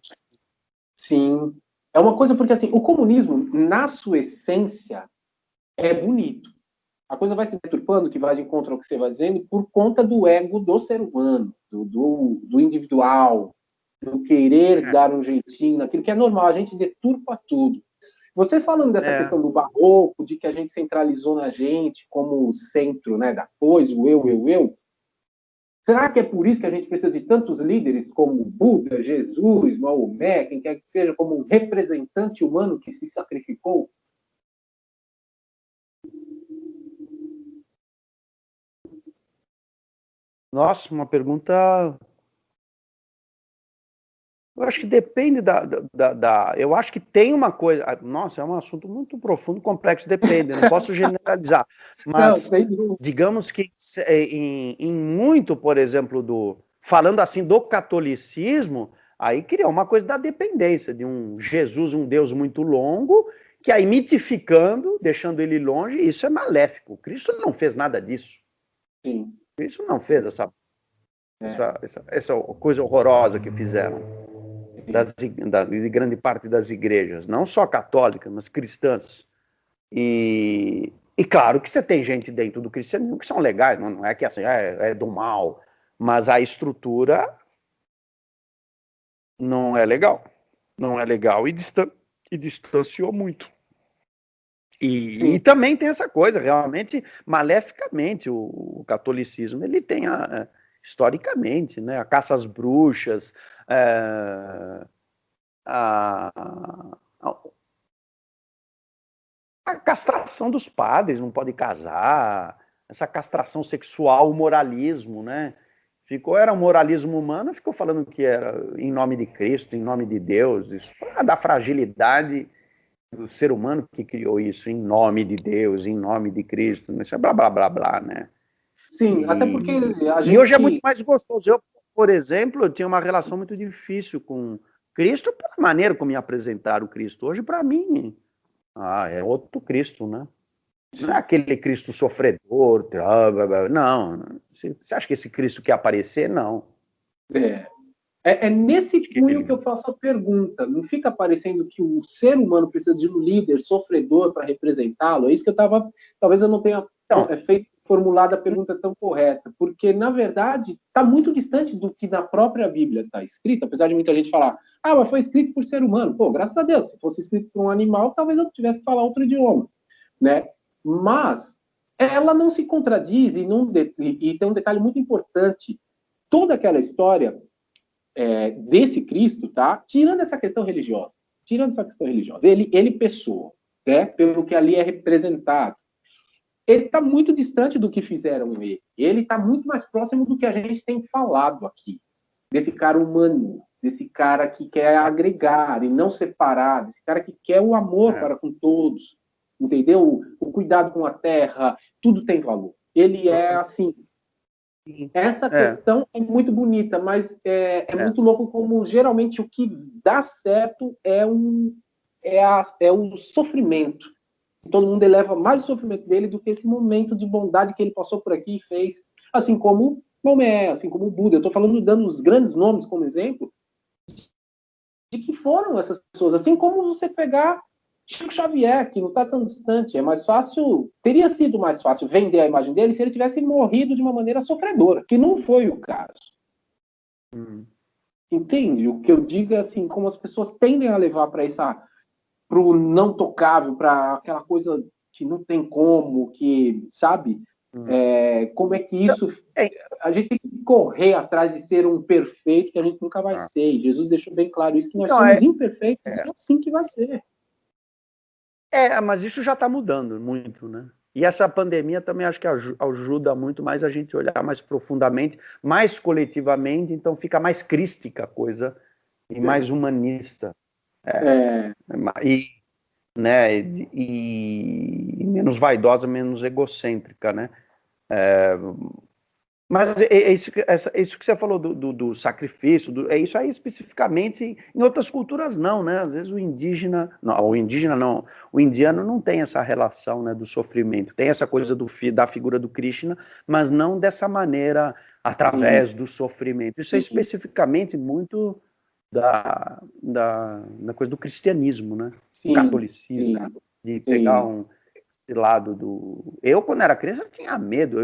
Sim. É uma coisa porque, assim, o comunismo, na sua essência, é bonito. A coisa vai se deturpando, que vai de encontro ao que você vai dizendo, por conta do ego do ser humano, do individual, do querer dar um jeitinho naquilo que é normal, a gente deturpa tudo. Você falando dessa questão do barroco, de que a gente centralizou na gente como centro, né, da coisa, o eu, Será que é por isso que a gente precisa de tantos líderes como Buda, Jesus, Maomé, quem quer que seja, como um representante humano que se sacrificou? Nossa, uma pergunta. Eu acho que depende eu acho que tem uma coisa. Nossa, é um assunto muito profundo, complexo, depende. Não posso generalizar. Não, Mas, sem dúvida. digamos que em muito, por exemplo, falando assim do catolicismo, aí criou uma coisa da dependência, de um Jesus, um Deus muito longo, que aí mitificando, deixando ele longe, isso é maléfico. Cristo não fez nada disso. Sim. Cristo não fez É, essa coisa horrorosa que fizeram sim. de grande parte das igrejas, não só católicas, mas cristãs. E claro que você tem gente dentro do cristianismo que são legais, não é que assim, é do mal, mas a estrutura não é legal. Não é legal e distanciou muito. E Sim. também tem essa coisa, realmente, maleficamente, o catolicismo, ele tem, historicamente, né, a caça às bruxas, a, a castração dos padres, não pode casar, essa castração sexual, o moralismo, né? Era um moralismo humano, ficou falando que era em nome de Cristo, em nome de Deus, isso da fragilidade do ser humano que criou isso, em nome de Deus, em nome de Cristo, isso é blá, blá, blá, blá, né? Sim, até porque E, a e hoje é muito gente. mais gostoso. Eu, por exemplo, eu tinha uma relação muito difícil com Cristo pela maneira como me apresentaram o Cristo. Hoje, para mim, é outro Cristo, né? Não é aquele Cristo sofredor, não. Você acha que esse Cristo quer aparecer? Não. É, é nesse Acho que cunho que eu faço a pergunta. Não fica parecendo que o ser humano precisa de um líder sofredor para representá-lo? É isso que eu estava. Talvez eu não tenha então, formulado a pergunta tão correta, porque, na verdade, está muito distante do que na própria Bíblia está escrito, apesar de muita gente falar, mas foi escrito por ser humano. Pô, graças a Deus, se fosse escrito por um animal, talvez eu tivesse que falar outro idioma, né? Mas ela não se contradiz e tem um detalhe muito importante. Toda aquela história desse Cristo, tá? Tirando essa questão religiosa, ele pessoa, né? Pelo que ali é representado, ele está muito distante do que fizeram ele. Ele está muito mais próximo do que a gente tem falado aqui, desse cara humano, desse cara que quer agregar e não separar, desse cara que quer o amor para com todos, entendeu? O cuidado com a terra, tudo tem valor. Ele é assim. Essa é, questão é muito bonita, mas é é, muito louco como geralmente o que dá certo é o sofrimento. Todo mundo eleva mais o sofrimento dele do que esse momento de bondade que ele passou por aqui e fez. Assim como Maomé, assim como Buda. Eu estou falando, dando os grandes nomes como exemplo, de que foram essas pessoas. Assim como você pegar Chico Xavier, que não está tão distante, é mais fácil, teria sido mais fácil vender a imagem dele se ele tivesse morrido de uma maneira sofredora, que não foi o caso. Entende? O que eu digo é assim, como as pessoas tendem a levar para o não tocável, para aquela coisa que não tem como, que, sabe? Como é que isso. é, A gente tem que correr atrás de ser um perfeito que a gente nunca vai ser. E Jesus deixou bem claro isso, que nós então, somos imperfeitos e é assim que vai ser. mas isso já está mudando muito, né? E essa pandemia também acho que ajuda muito mais a gente olhar mais profundamente, mais coletivamente, então fica mais crística a coisa e mais humanista. É, E, né, e menos vaidosa, menos egocêntrica, né? Mas isso que você falou do sacrifício, é isso aí especificamente, em outras culturas não, né? Às vezes o indígena não, o indiano não tem essa relação, né, do sofrimento, tem essa coisa da figura do Krishna, mas não dessa maneira, sim, através do sofrimento. Isso é sim, especificamente muito da coisa do cristianismo, né? Do sim, catolicismo, sim, de pegar sim. esse lado do. Eu, quando era criança, eu tinha medo.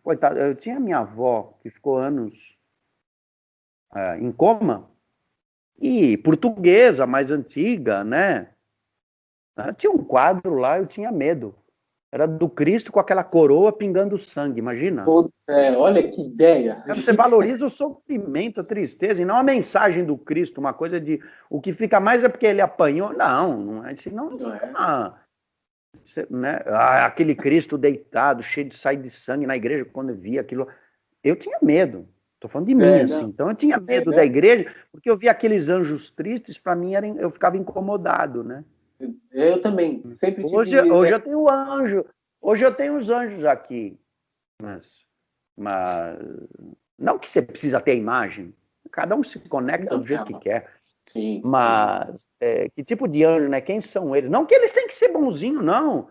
Coitado, eu tinha minha avó, que ficou anos em coma, e portuguesa, mais antiga, né? Tinha um quadro lá, eu tinha medo. Era do Cristo com aquela coroa pingando sangue, imagina? Olha que ideia. Você valoriza o sofrimento, a tristeza, e não a mensagem do Cristo, uma coisa de o que fica mais é porque ele apanhou. Não, não é. Senão, Não é? Né? Aquele Cristo deitado, cheio de sair de sangue na igreja, quando eu via aquilo, eu tinha medo. Estou falando de mim, assim. Então eu tinha medo da igreja, porque eu via aqueles anjos tristes, para mim eu ficava incomodado, né? Eu também, sempre tive hoje eu tenho anjo, hoje eu tenho os anjos aqui, mas não que você precisa ter a imagem, cada um se conecta do jeito que quer. Sim. Mas que tipo de anjo, né? Quem são eles? Não que eles têm que ser bonzinhos, não.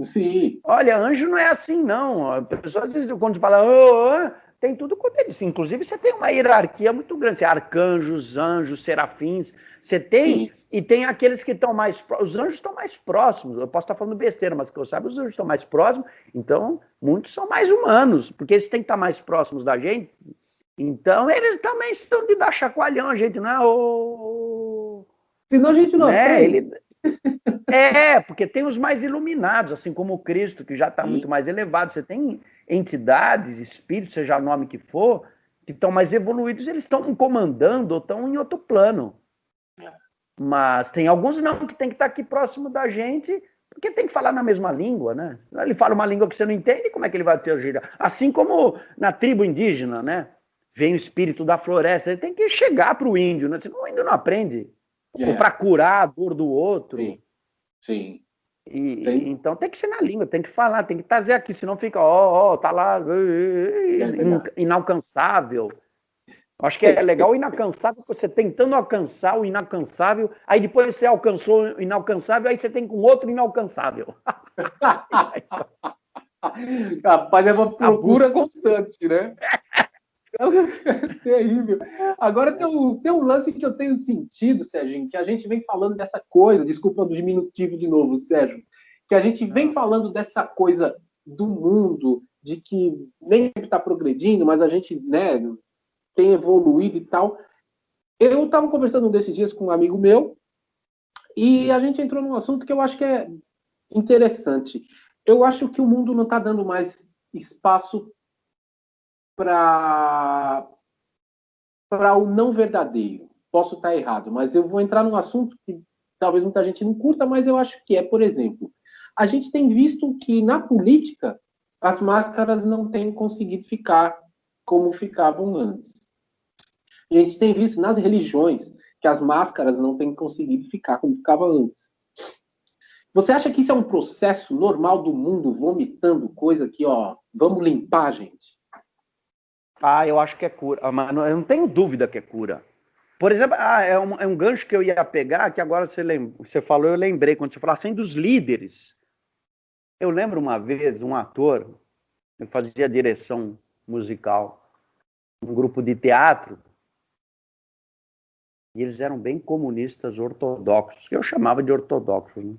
Sim. Olha, anjo não é assim, não. A pessoa, às vezes, quando fala, tem tudo quanto é isso. Inclusive, você tem uma hierarquia muito grande. Você tem arcanjos, anjos, serafins. Você tem, sim. E tem aqueles que estão mais próximos. Os anjos estão mais próximos. Eu posso estar falando besteira, mas que eu saiba, os anjos estão mais próximos. Então, muitos são mais humanos, porque eles têm que estar mais próximos da gente. Então, eles também estão de dar chacoalhão. A gente não é senão a gente não aprende. Porque tem os mais iluminados, assim como o Cristo, que já está muito mais elevado. Você tem entidades, espíritos, seja o nome que for, que estão mais evoluídos, eles estão comandando ou estão em outro plano. Mas tem alguns não, que tem que estar aqui próximo da gente, porque tem que falar na mesma língua, né? Ele fala uma língua que você não entende, como é que ele vai te ajudar? Assim como na tribo indígena, né? Vem o espírito da floresta, ele tem que chegar para o índio, né? Senão o índio não aprende. Ou para curar a dor do outro. Sim. Então tem que ser na língua, tem que falar, tem que trazer aqui, senão fica, tá lá, inalcançável. Acho que é legal o inalcançável, você tentando alcançar o inalcançável, aí depois você alcançou o inalcançável, aí você tem com outro inalcançável. Rapaz, é uma procura constante, né? Terrível. Agora tem um lance que eu tenho sentido, Serginho, que a gente vem falando dessa coisa, desculpa o diminutivo de novo, Sérgio, que a gente vem falando dessa coisa do mundo, de que nem sempre está progredindo, mas a gente, né, tem evoluído e tal. Eu estava conversando um desses dias com um amigo meu e a gente entrou num assunto que eu acho que é interessante. Eu acho que o mundo não está dando mais espaço para o não verdadeiro. Posso estar errado, mas eu vou entrar num assunto que talvez muita gente não curta, mas eu acho que é, por exemplo, a gente tem visto que na política as máscaras não têm conseguido ficar como ficavam antes. A gente tem visto nas religiões que as máscaras não têm conseguido ficar como ficava antes. Você acha que isso é um processo normal do mundo vomitando coisa que, vamos limpar, gente? Eu acho que é cura, mas eu não tenho dúvida que é cura. Por exemplo, é um gancho que eu ia pegar, que agora você falou, eu lembrei, quando você falou assim dos líderes. Eu lembro uma vez, um ator, eu fazia direção musical, um grupo de teatro, e eles eram bem comunistas ortodoxos, que eu chamava de ortodoxos, né?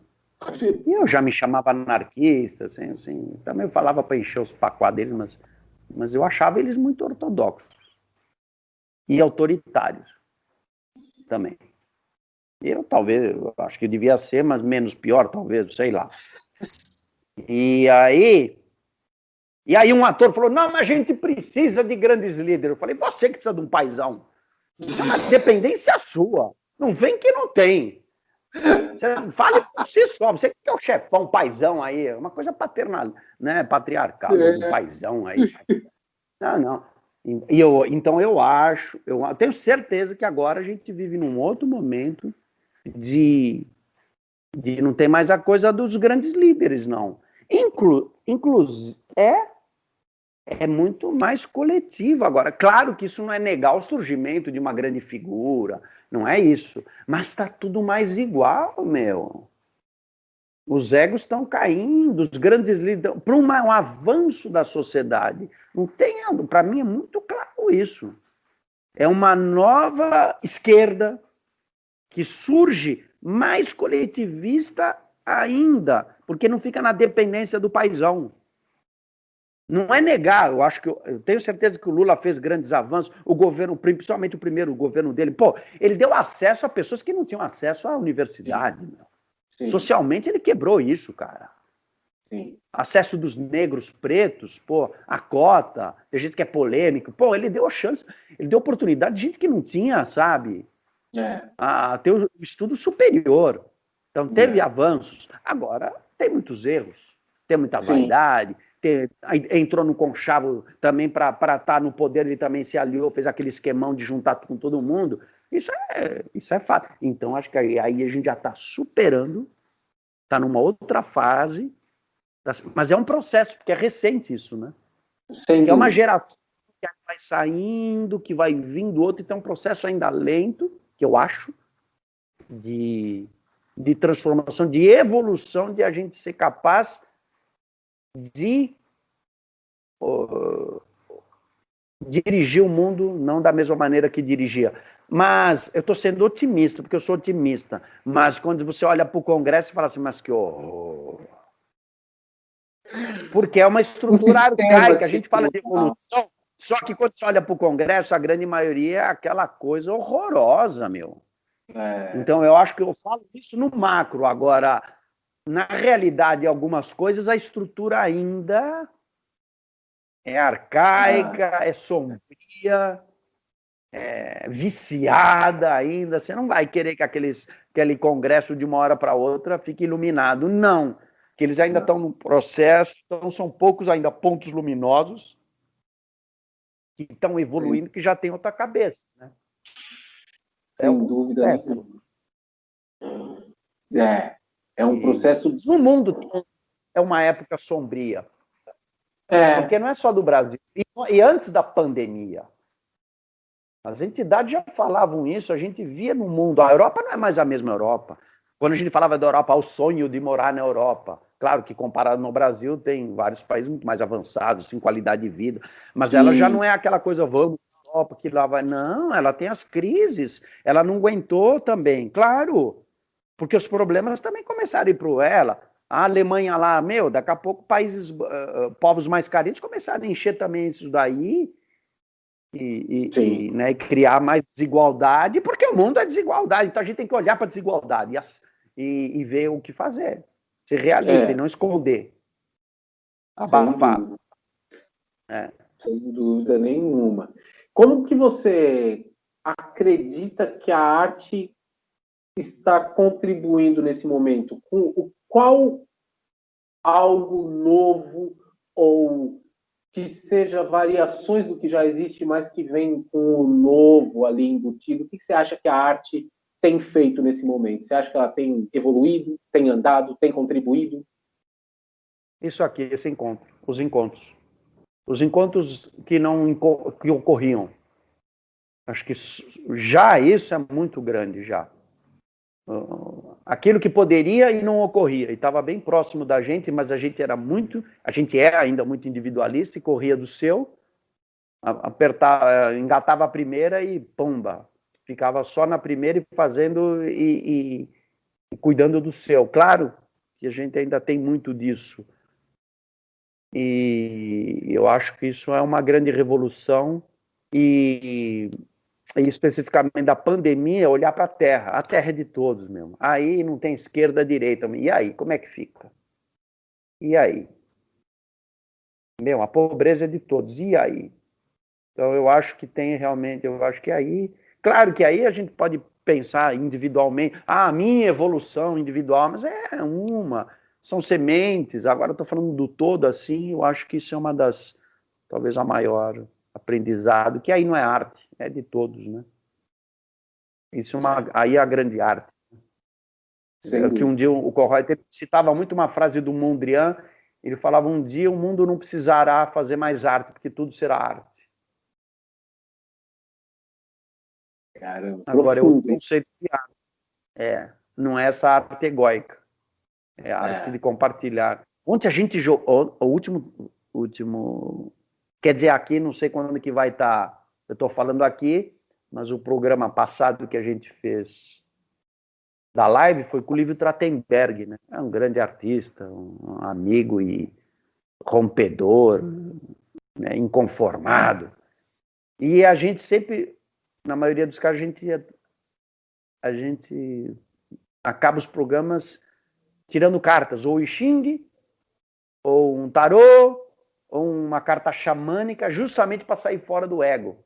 E eu já me chamava anarquista, assim, também eu falava para encher os pacoá deles, mas eu achava eles muito ortodoxos e autoritários também. Eu acho que devia ser, mas menos pior, talvez, sei lá. E aí um ator falou, não, mas a gente precisa de grandes líderes. Eu falei, você que precisa de um paizão. Isso é uma dependência sua. Não vem que não tem. Você fale por si só. Você que é o chefão, paizão aí. É uma coisa paternal, né? Patriarcal, um paizão aí. Não. Então eu tenho certeza que agora a gente vive num outro momento de não ter mais a coisa dos grandes líderes, não. Inclusive, é muito mais coletivo agora. Claro que isso não é negar o surgimento de uma grande figura, não é isso. Mas está tudo mais igual, meu. Os egos estão caindo, os grandes líderes, para um avanço da sociedade. Não tem, para mim é muito claro isso. É uma nova esquerda que surge mais coletivista ainda, porque não fica na dependência do paizão. Não é negar, eu tenho certeza que o Lula fez grandes avanços, o governo, principalmente o primeiro governo dele, ele deu acesso a pessoas que não tinham acesso à universidade, meu. Sim. Socialmente ele quebrou isso, cara. Sim. Acesso dos negros, pretos, pô, a cota, tem gente que é polêmico, pô, ele deu a chance, ele deu oportunidade de gente que não tinha, sabe, a ter o estudo superior. Então teve avanços. Agora tem muitos erros, tem muita vaidade, entrou no conchavo também para estar no poder, ele também se aliou, fez aquele esquemão de juntar com todo mundo. Isso é fato. Então acho que aí a gente já está superando, está numa outra fase. Mas é um processo, porque é recente isso, né? Sem que é uma dúvida. geração que vai saindo, que vai vindo outro, então é um processo ainda lento, que eu acho, de transformação, de evolução, de a gente ser capaz de dirigir o mundo não da mesma maneira que dirigia. Mas eu estou sendo otimista, porque eu sou otimista. Mas quando você olha para o Congresso e fala assim, mas que horror. Porque é uma estrutura arcaica. A gente fala de evolução, só que quando você olha para o Congresso, a grande maioria é aquela coisa horrorosa, meu. Então, eu acho que eu falo isso no macro. Agora, na realidade, algumas coisas, a estrutura ainda é arcaica, é sombria, é viciada ainda. Você não vai querer que aquele Congresso, de uma hora para outra, fique iluminado. Não. Que eles ainda estão no processo, então são poucos ainda pontos luminosos que estão evoluindo, que já tem outra cabeça, né? Sem dúvida nenhuma. É um processo... No mundo é uma época sombria. Porque não é só do Brasil. E antes da pandemia, as entidades já falavam isso, a gente via no mundo. A Europa não é mais a mesma Europa. Quando a gente falava da Europa, o sonho de morar na Europa. Claro que comparado no Brasil, tem vários países muito mais avançados, em qualidade de vida, mas ela já não é aquela coisa, vamos na Europa, que lá vai. Não, ela tem as crises, ela não aguentou também, claro, porque os problemas também começaram a ir para ela. A Alemanha lá, meu, daqui a pouco países, povos mais carentes começaram a encher também isso daí, né, e criar mais desigualdade, porque o mundo é desigualdade, então a gente tem que olhar para a desigualdade e ver o que fazer. Ser realista e não esconder. Abafar. Sem dúvida nenhuma. Como que você acredita que a arte está contribuindo nesse momento? Qual algo novo ou que seja variações do que já existe, mas que vem com o novo ali embutido? O que você acha que a arte tem feito nesse momento? Você acha que ela tem evoluído, tem andado, tem contribuído? Isso aqui, esse encontro, os encontros. Os encontros que ocorriam. Acho que já isso é muito grande, já. Aquilo que poderia e não ocorria, e estava bem próximo da gente, mas a gente é ainda muito individualista e corria do seu, engatava a primeira e pumba, ficava só na primeira e fazendo e cuidando do seu. Claro que a gente ainda tem muito disso, e eu acho que isso é uma grande revolução, e especificamente da pandemia, olhar para a Terra é de todos mesmo. Aí não tem esquerda, direita. E aí, como é que fica? E aí? A pobreza é de todos. E aí? Então eu acho que tem realmente, eu acho que aí, claro que aí a gente pode pensar individualmente, a minha evolução individual, mas são sementes, agora eu estou falando do todo assim, eu acho que isso é uma das, talvez a maior aprendizado, que aí não é arte, é de todos, né? Isso aí é a grande arte. Que um dia o Corroy citava muito uma frase do Mondrian, ele falava, um dia o mundo não precisará fazer mais arte, porque tudo será arte. Caramba, agora é outro conceito de arte. Não é essa arte egóica, é a arte de compartilhar. Ontem a gente jogou, o último, quer dizer, aqui, não sei quando que vai estar, eu estou falando aqui, mas o programa passado que a gente fez da live foi com o Lívio Trachtenberg, né? É um grande artista, um amigo e rompedor, né? Inconformado. E a gente sempre, na maioria dos casos, a gente acaba os programas tirando cartas, ou o Xing, ou um tarô, ou uma carta xamânica, justamente para sair fora do ego.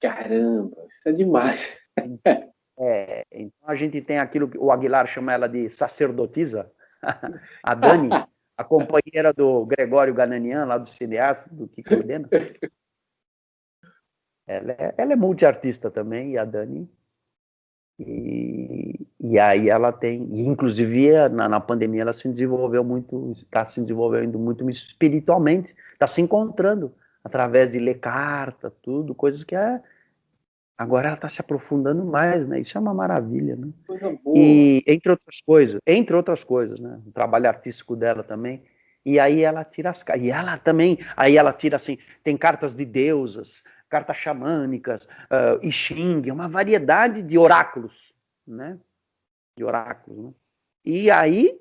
Caramba, isso é demais. Então a gente tem aquilo que o Aguilar chama ela de sacerdotisa, a Dani, a companheira do Gregório Gananian, lá do cineasta, do Kiko Urbano. Ela é multiartista também, e a Dani. E aí ela tem, e inclusive na pandemia ela se desenvolveu muito, está se desenvolvendo muito espiritualmente, está se encontrando através de ler carta, tudo, coisas que agora ela está se aprofundando mais, né? Isso é uma maravilha, né? Coisa boa. E entre outras coisas, né? O trabalho artístico dela também. E aí ela tira as cartas. E ela também, aí ela tira assim, tem cartas de deusas, cartas xamânicas, I Ching, uma variedade de oráculos, né? De oráculos, né? E aí,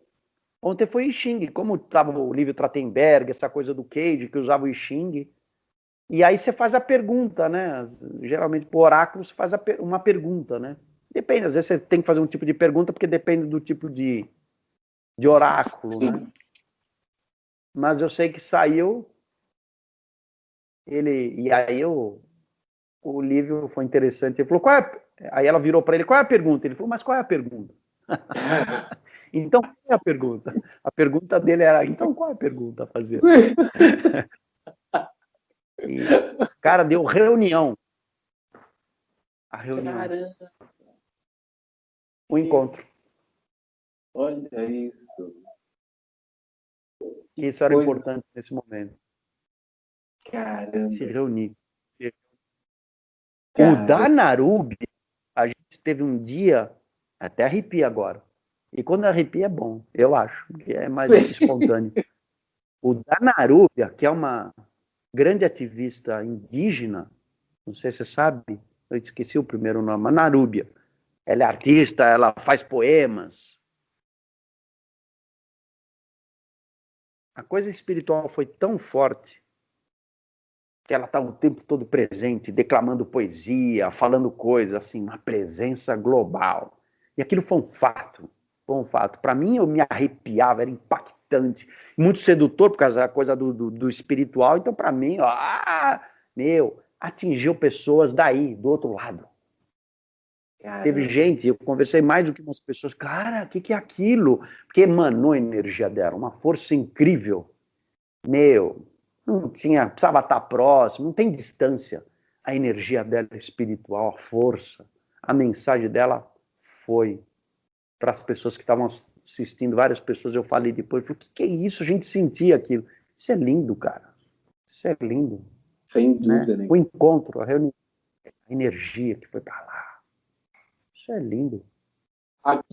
ontem foi I Ching, como estava o livro Trachtenberg, essa coisa do Cage, que usava o I Ching. E aí você faz a pergunta, né? Geralmente, por oráculo, você faz uma pergunta, né? Depende, às vezes você tem que fazer um tipo de pergunta, porque depende do tipo de oráculo, Sim. né? Mas eu sei que saiu ele. E aí o livro foi interessante. Ele falou, Aí ela virou para ele, qual é a pergunta? Ele falou, mas qual é a pergunta? Então, qual é a pergunta? A pergunta dele era, então qual é a pergunta a fazer? E, cara, deu reunião. A reunião. Caramba, O encontro. olha isso. Que Isso era coisa. importante nesse momento. Se Caramba, reunir. O caramba. da Narube, a gente teve um dia, até arrepia agora. E quando arrepia é bom, eu acho, que é mais espontâneo. O da Narúbia, que é uma grande ativista indígena, não sei se você sabe, eu esqueci o primeiro nome, a Narúbia. Ela é artista, ela faz poemas. A coisa espiritual foi tão forte que ela está o tempo todo presente, declamando poesia, falando coisas, assim, uma presença global. E aquilo foi um fato. Foi um fato. Para mim, eu me arrepiava, era impactante. Muito sedutor, por causa da coisa do espiritual. Então, para mim, atingiu pessoas daí, do outro lado. Teve Caramba. gente, eu conversei mais do que umas pessoas, cara, o que é aquilo? Porque emanou a energia dela, uma força incrível. Não tinha, precisava estar próximo, não tem distância. A energia dela é espiritual, a força, a mensagem dela foi para as pessoas que estavam assistindo, várias pessoas, eu falei depois, o que é isso? A gente sentia aquilo. Isso é lindo, cara. Isso é lindo, Sem né? dúvida, né? O encontro, a reunião, a energia que foi para lá. Isso é lindo. Aqui,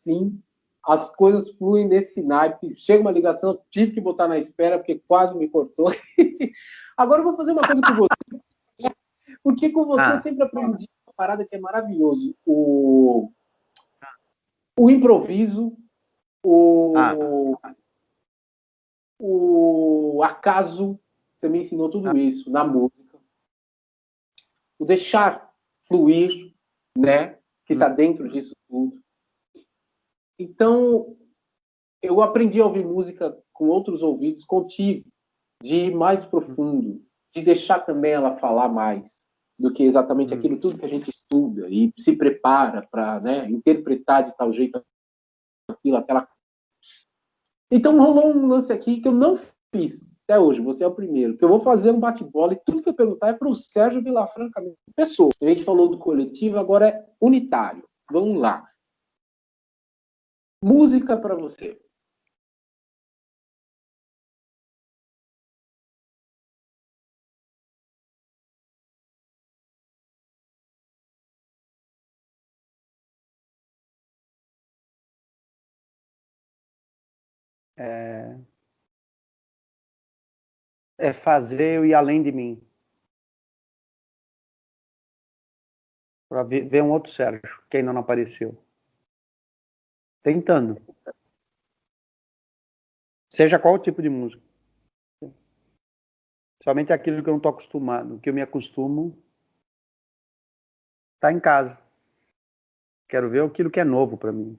assim, as coisas fluem desse naipe. Chega uma ligação, tive que botar na espera, porque quase me cortou. Agora eu vou fazer uma coisa com você, porque com você eu Ah, sempre aprendi uma parada que é maravilhoso. O improviso, ah, o, o acaso, você me ensinou tudo isso na música. O deixar fluir, né? Que está dentro disso tudo. Então, eu aprendi a ouvir música com outros ouvidos contigo, de ir mais profundo, de deixar também ela falar mais do que exatamente aquilo tudo que a gente estuda e se prepara para, né, interpretar de tal jeito aquilo, aquela. Então rolou um lance aqui que eu não fiz até hoje, você é o primeiro, que eu vou fazer um bate-bola e tudo que eu perguntar é para o Sérgio Vilafranca, pessoa. A gente falou do coletivo, agora é unitário. Vamos lá. Música para você. é fazer eu ir além de mim. Para ver um outro Sérgio, que ainda não apareceu. Tentando. Seja qual tipo de música. Somente aquilo que eu não estou acostumado. O que eu me acostumo está em casa. Quero ver aquilo que é novo para mim.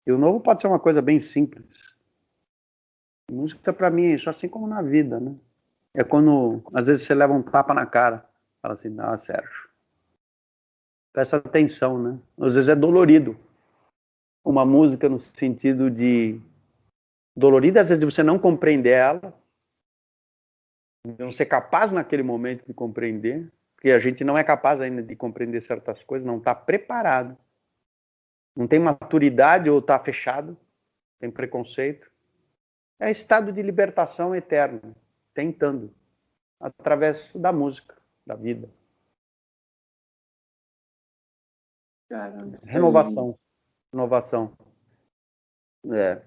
E o novo pode ser uma coisa bem simples. Música para mim é isso, assim como na vida, né? É quando, às vezes, você leva um tapa na cara. Fala assim, não, Sérgio, presta atenção, né? Às vezes é dolorido. Uma música no sentido de dolorida, às vezes, de você não compreender ela, de não ser capaz naquele momento de compreender, porque a gente não é capaz ainda de compreender certas coisas, não está preparado. Não tem maturidade ou está fechado, tem preconceito. É estado de libertação eterna, tentando, através da música, da vida. Caramba, isso é lindo. Renovação, inovação. É,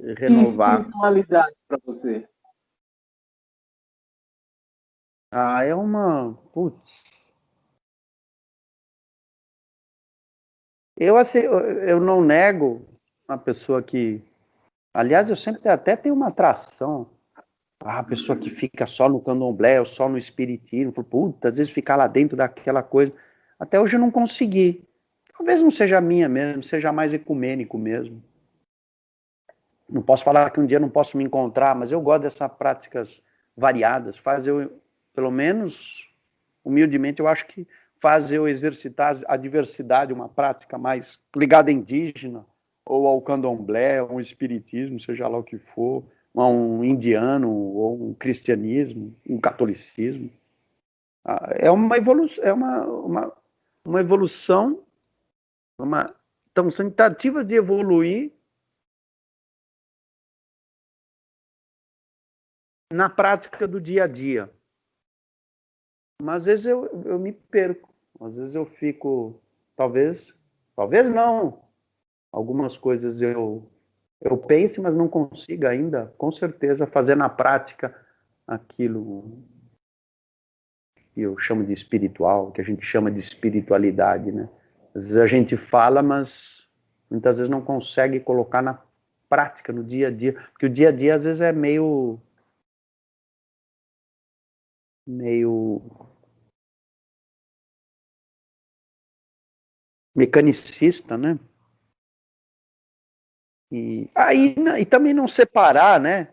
E renovar. espiritualidade para você? Ah, é uma... Putz. Eu não nego uma pessoa que... Aliás, eu sempre até tenho uma atração. A pessoa que fica só no candomblé ou só no espiritismo. Puta, às vezes ficar lá dentro daquela coisa. Até hoje eu não consegui. Talvez não seja a minha mesmo, seja mais ecumênico mesmo. Não posso falar que um dia não posso me encontrar, mas eu gosto dessas práticas variadas. Faz eu, pelo menos, humildemente, eu acho que faz eu exercitar a diversidade, uma prática mais ligada à indígena, ou ao candomblé, ou ao espiritismo, seja lá o que for, a um indiano, ou um cristianismo, um catolicismo. É uma evolução, uma evolução, então, são tentativas de evoluir na prática do dia a dia. Mas às vezes eu me perco, às vezes eu fico, talvez não, algumas coisas eu pense, mas não consiga ainda, com certeza, fazer na prática aquilo que eu chamo de espiritual, que a gente chama de espiritualidade, né? Às vezes a gente fala, mas muitas vezes não consegue colocar na prática, no dia a dia, porque o dia a dia às vezes é meio mecanicista, né? E também não separar, né?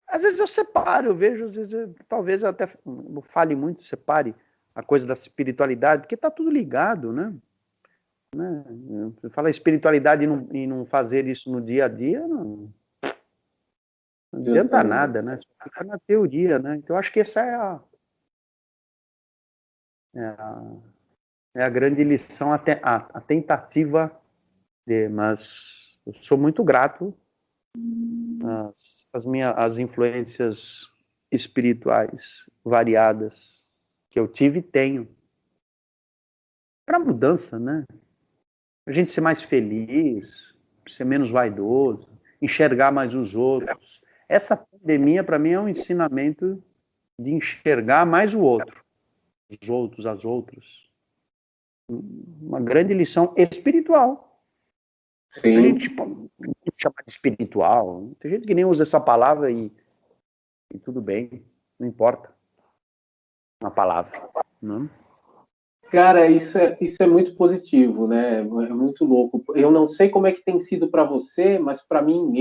Às vezes eu separo, eu vejo, às vezes talvez eu até não fale muito, separe a coisa da espiritualidade, porque está tudo ligado, né? Você fala espiritualidade e não fazer isso no dia a dia, não adianta nada, né? Só fica na teoria, né? Então eu acho que essa é a, é a grande lição, a tentativa mas eu sou muito grato às influências espirituais variadas que eu tive e tenho para mudança, né? A gente ser mais feliz, ser menos vaidoso, enxergar mais os outros. Essa pandemia, para mim, é um ensinamento de enxergar mais o outro, os outros, as outras. Uma grande lição espiritual. A Sim. gente chama de espiritual. Tem gente que nem usa essa palavra e tudo bem, não importa a palavra. Não? Cara, isso é muito positivo, né? É muito louco. Eu não sei como é que tem sido para você, mas para mim,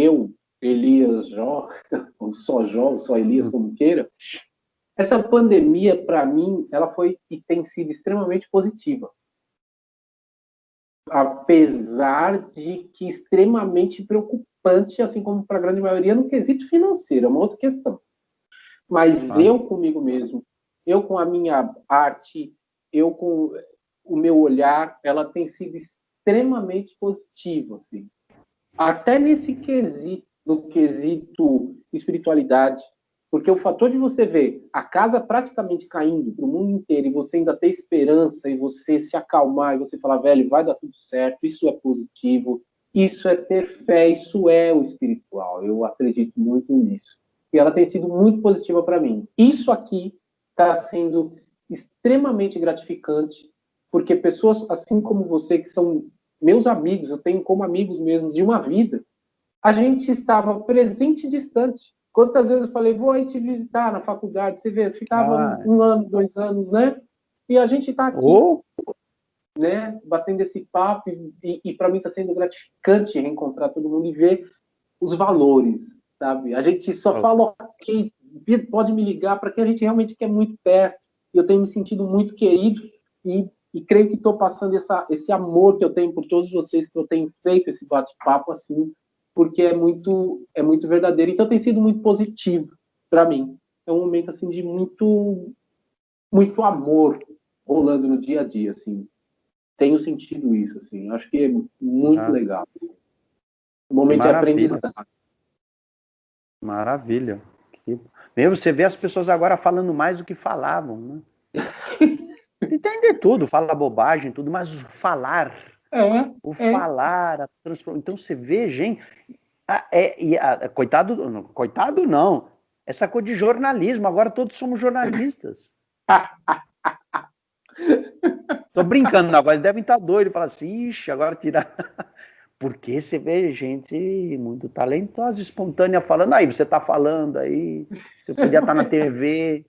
Elias Jó, ou só Elias, como queira, essa pandemia, para mim, ela foi e tem sido extremamente positiva. Apesar de que extremamente preocupante, assim como para a grande maioria, no quesito financeiro, é uma outra questão. Mas Ah, eu comigo mesmo, eu com a minha arte, eu com o meu olhar, ela tem sido extremamente positiva, assim. Até nesse quesito, no quesito espiritualidade, porque o fator de você ver a casa praticamente caindo para o mundo inteiro e você ainda ter esperança e você se acalmar e você falar, velho, vai dar tudo certo, isso é positivo, isso é ter fé, isso é o espiritual. Eu acredito muito nisso. E ela tem sido muito positiva para mim. Isso aqui está sendo extremamente gratificante, porque pessoas assim como você, que são meus amigos, eu tenho como amigos mesmo de uma vida, a gente estava presente e distante. Quantas vezes eu falei, vou aí te visitar na faculdade, você vê, ficava ah, um ano, 2 anos, né? E a gente está aqui. ou né, batendo esse papo, e para mim está sendo gratificante reencontrar todo mundo e ver os valores, sabe? A gente só fala, ok, pode me ligar, para que a gente realmente quer muito perto, e eu tenho me sentido muito querido, e creio que estou passando esse amor que eu tenho por todos vocês, que eu tenho feito esse bate-papo assim, porque é muito verdadeiro. Então tem sido muito positivo para mim. É um momento assim de muito amor rolando no dia a dia, assim. Tenho sentido isso, assim. Acho que é muito legal. Um momento de aprendizado. Maravilha. Mesmo você vê as pessoas agora falando mais do que falavam, né? Entender tudo, fala bobagem, tudo, mas o falar, falar, a transformação. Então você vê, gente, coitado não, essa coisa de jornalismo, agora todos somos jornalistas. Tô brincando, agora eles devem estar doidos, falar assim, ixi, agora tirar. Porque você vê gente muito talentosa, espontânea, falando, aí você tá falando aí, você podia estar na TV.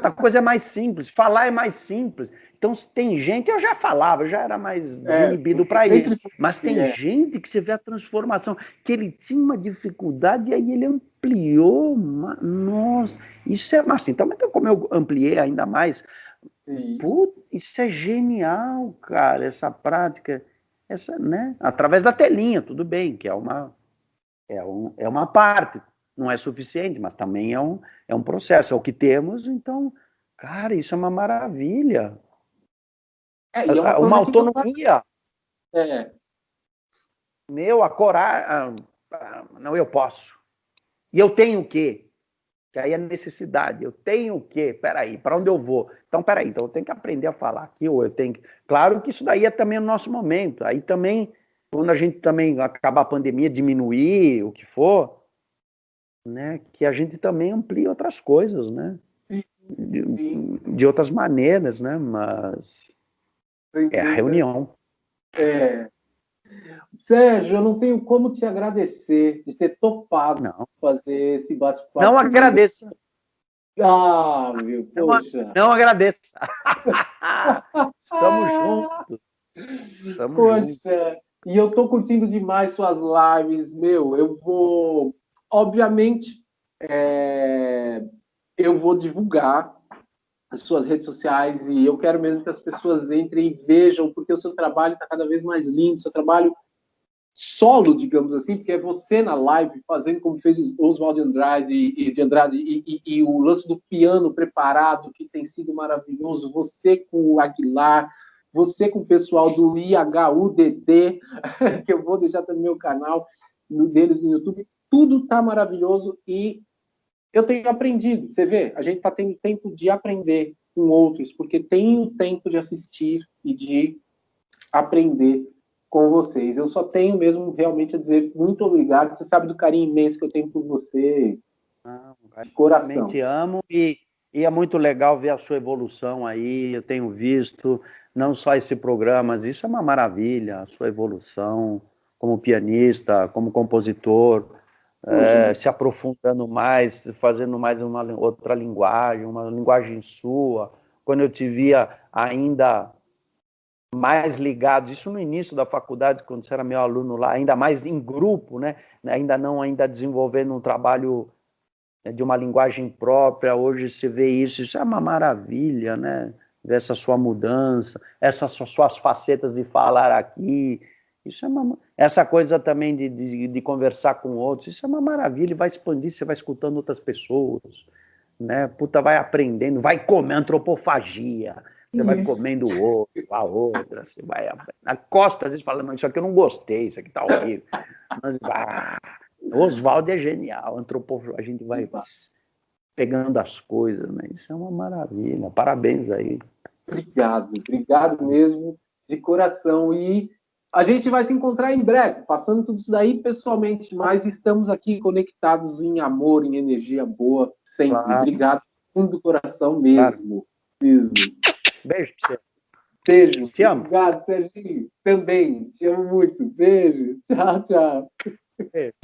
A coisa é mais simples, falar é mais simples. Então, se tem gente, eu já falava, eu já era mais desinibido para isso. Mas tem gente que você vê a transformação, que ele tinha uma dificuldade e aí ele ampliou. Nossa, isso é assim. Também como eu ampliei ainda mais, isso é genial, cara, essa prática, né? Através da telinha, tudo bem, que é uma parte. Não é suficiente, mas também é um processo, é o que temos, então, cara, isso é uma maravilha. Uma autonomia. A coragem. Não, eu posso. E eu tenho o quê? Que aí é necessidade. Eu tenho o quê? Peraí, para onde eu vou? Então, peraí, então eu tenho que aprender a falar aqui, ou eu tenho que... Claro que isso daí é também o nosso momento. Aí também, quando a gente também acabar a pandemia, diminuir, o que for, né, que a gente também amplie outras coisas, né? De outras maneiras, né? Mas é a reunião. Sérgio, eu não tenho como te agradecer de ter topado fazer esse bate-papo. Não agradeça. Meu, poxa. Não agradeça. Estamos juntos. Poxa, e eu tô curtindo demais suas lives, meu. Eu vou, obviamente, eu vou divulgar as suas redes sociais e eu quero mesmo que as pessoas entrem e vejam, porque o seu trabalho está cada vez mais lindo, seu trabalho solo, digamos assim, porque é você na live fazendo como fez Oswald de Andrade e o lance do piano preparado, que tem sido maravilhoso, você com o Aguilar, você com o pessoal do IHUDD, que eu vou deixar também no meu canal, deles no YouTube, tudo tá maravilhoso e eu tenho aprendido, você vê, a gente está tendo tempo de aprender com outros, porque tenho tempo de assistir e de aprender com vocês. Eu só tenho mesmo realmente a dizer muito obrigado, você sabe do carinho imenso que eu tenho por você, de coração. Eu te amo e é muito legal ver a sua evolução aí, eu tenho visto, não só esse programa, mas isso é uma maravilha, a sua evolução como pianista, como compositor, se aprofundando mais, fazendo mais uma outra linguagem, uma linguagem sua. Quando eu te via ainda mais ligado, isso no início da faculdade, quando você era meu aluno lá, ainda mais em grupo, né? Ainda desenvolvendo um trabalho de uma linguagem própria. Hoje você vê isso é uma maravilha, né? Ver essa sua mudança, essas suas facetas de falar aqui. Isso essa coisa também de conversar com outros, isso é uma maravilha, e vai expandir, você vai escutando outras pessoas, né? Puta, vai aprendendo, vai comer antropofagia, você vai comendo a outra, você vai na costa, às vezes falando, isso aqui eu não gostei, isso aqui tá horrível. Mas, Oswald é genial, a gente vai pegando as coisas, né? Isso é uma maravilha, parabéns aí. Obrigado mesmo, de coração, e a gente vai se encontrar em breve, passando tudo isso daí pessoalmente, mas estamos aqui conectados em amor, em energia boa, sempre. Claro. Obrigado, fundo do coração mesmo. Claro. Mesmo. Beijo pra você. Beijo. Te amo. Obrigado, Serginho. Também. Te amo muito. Beijo. Tchau, tchau. Beijo.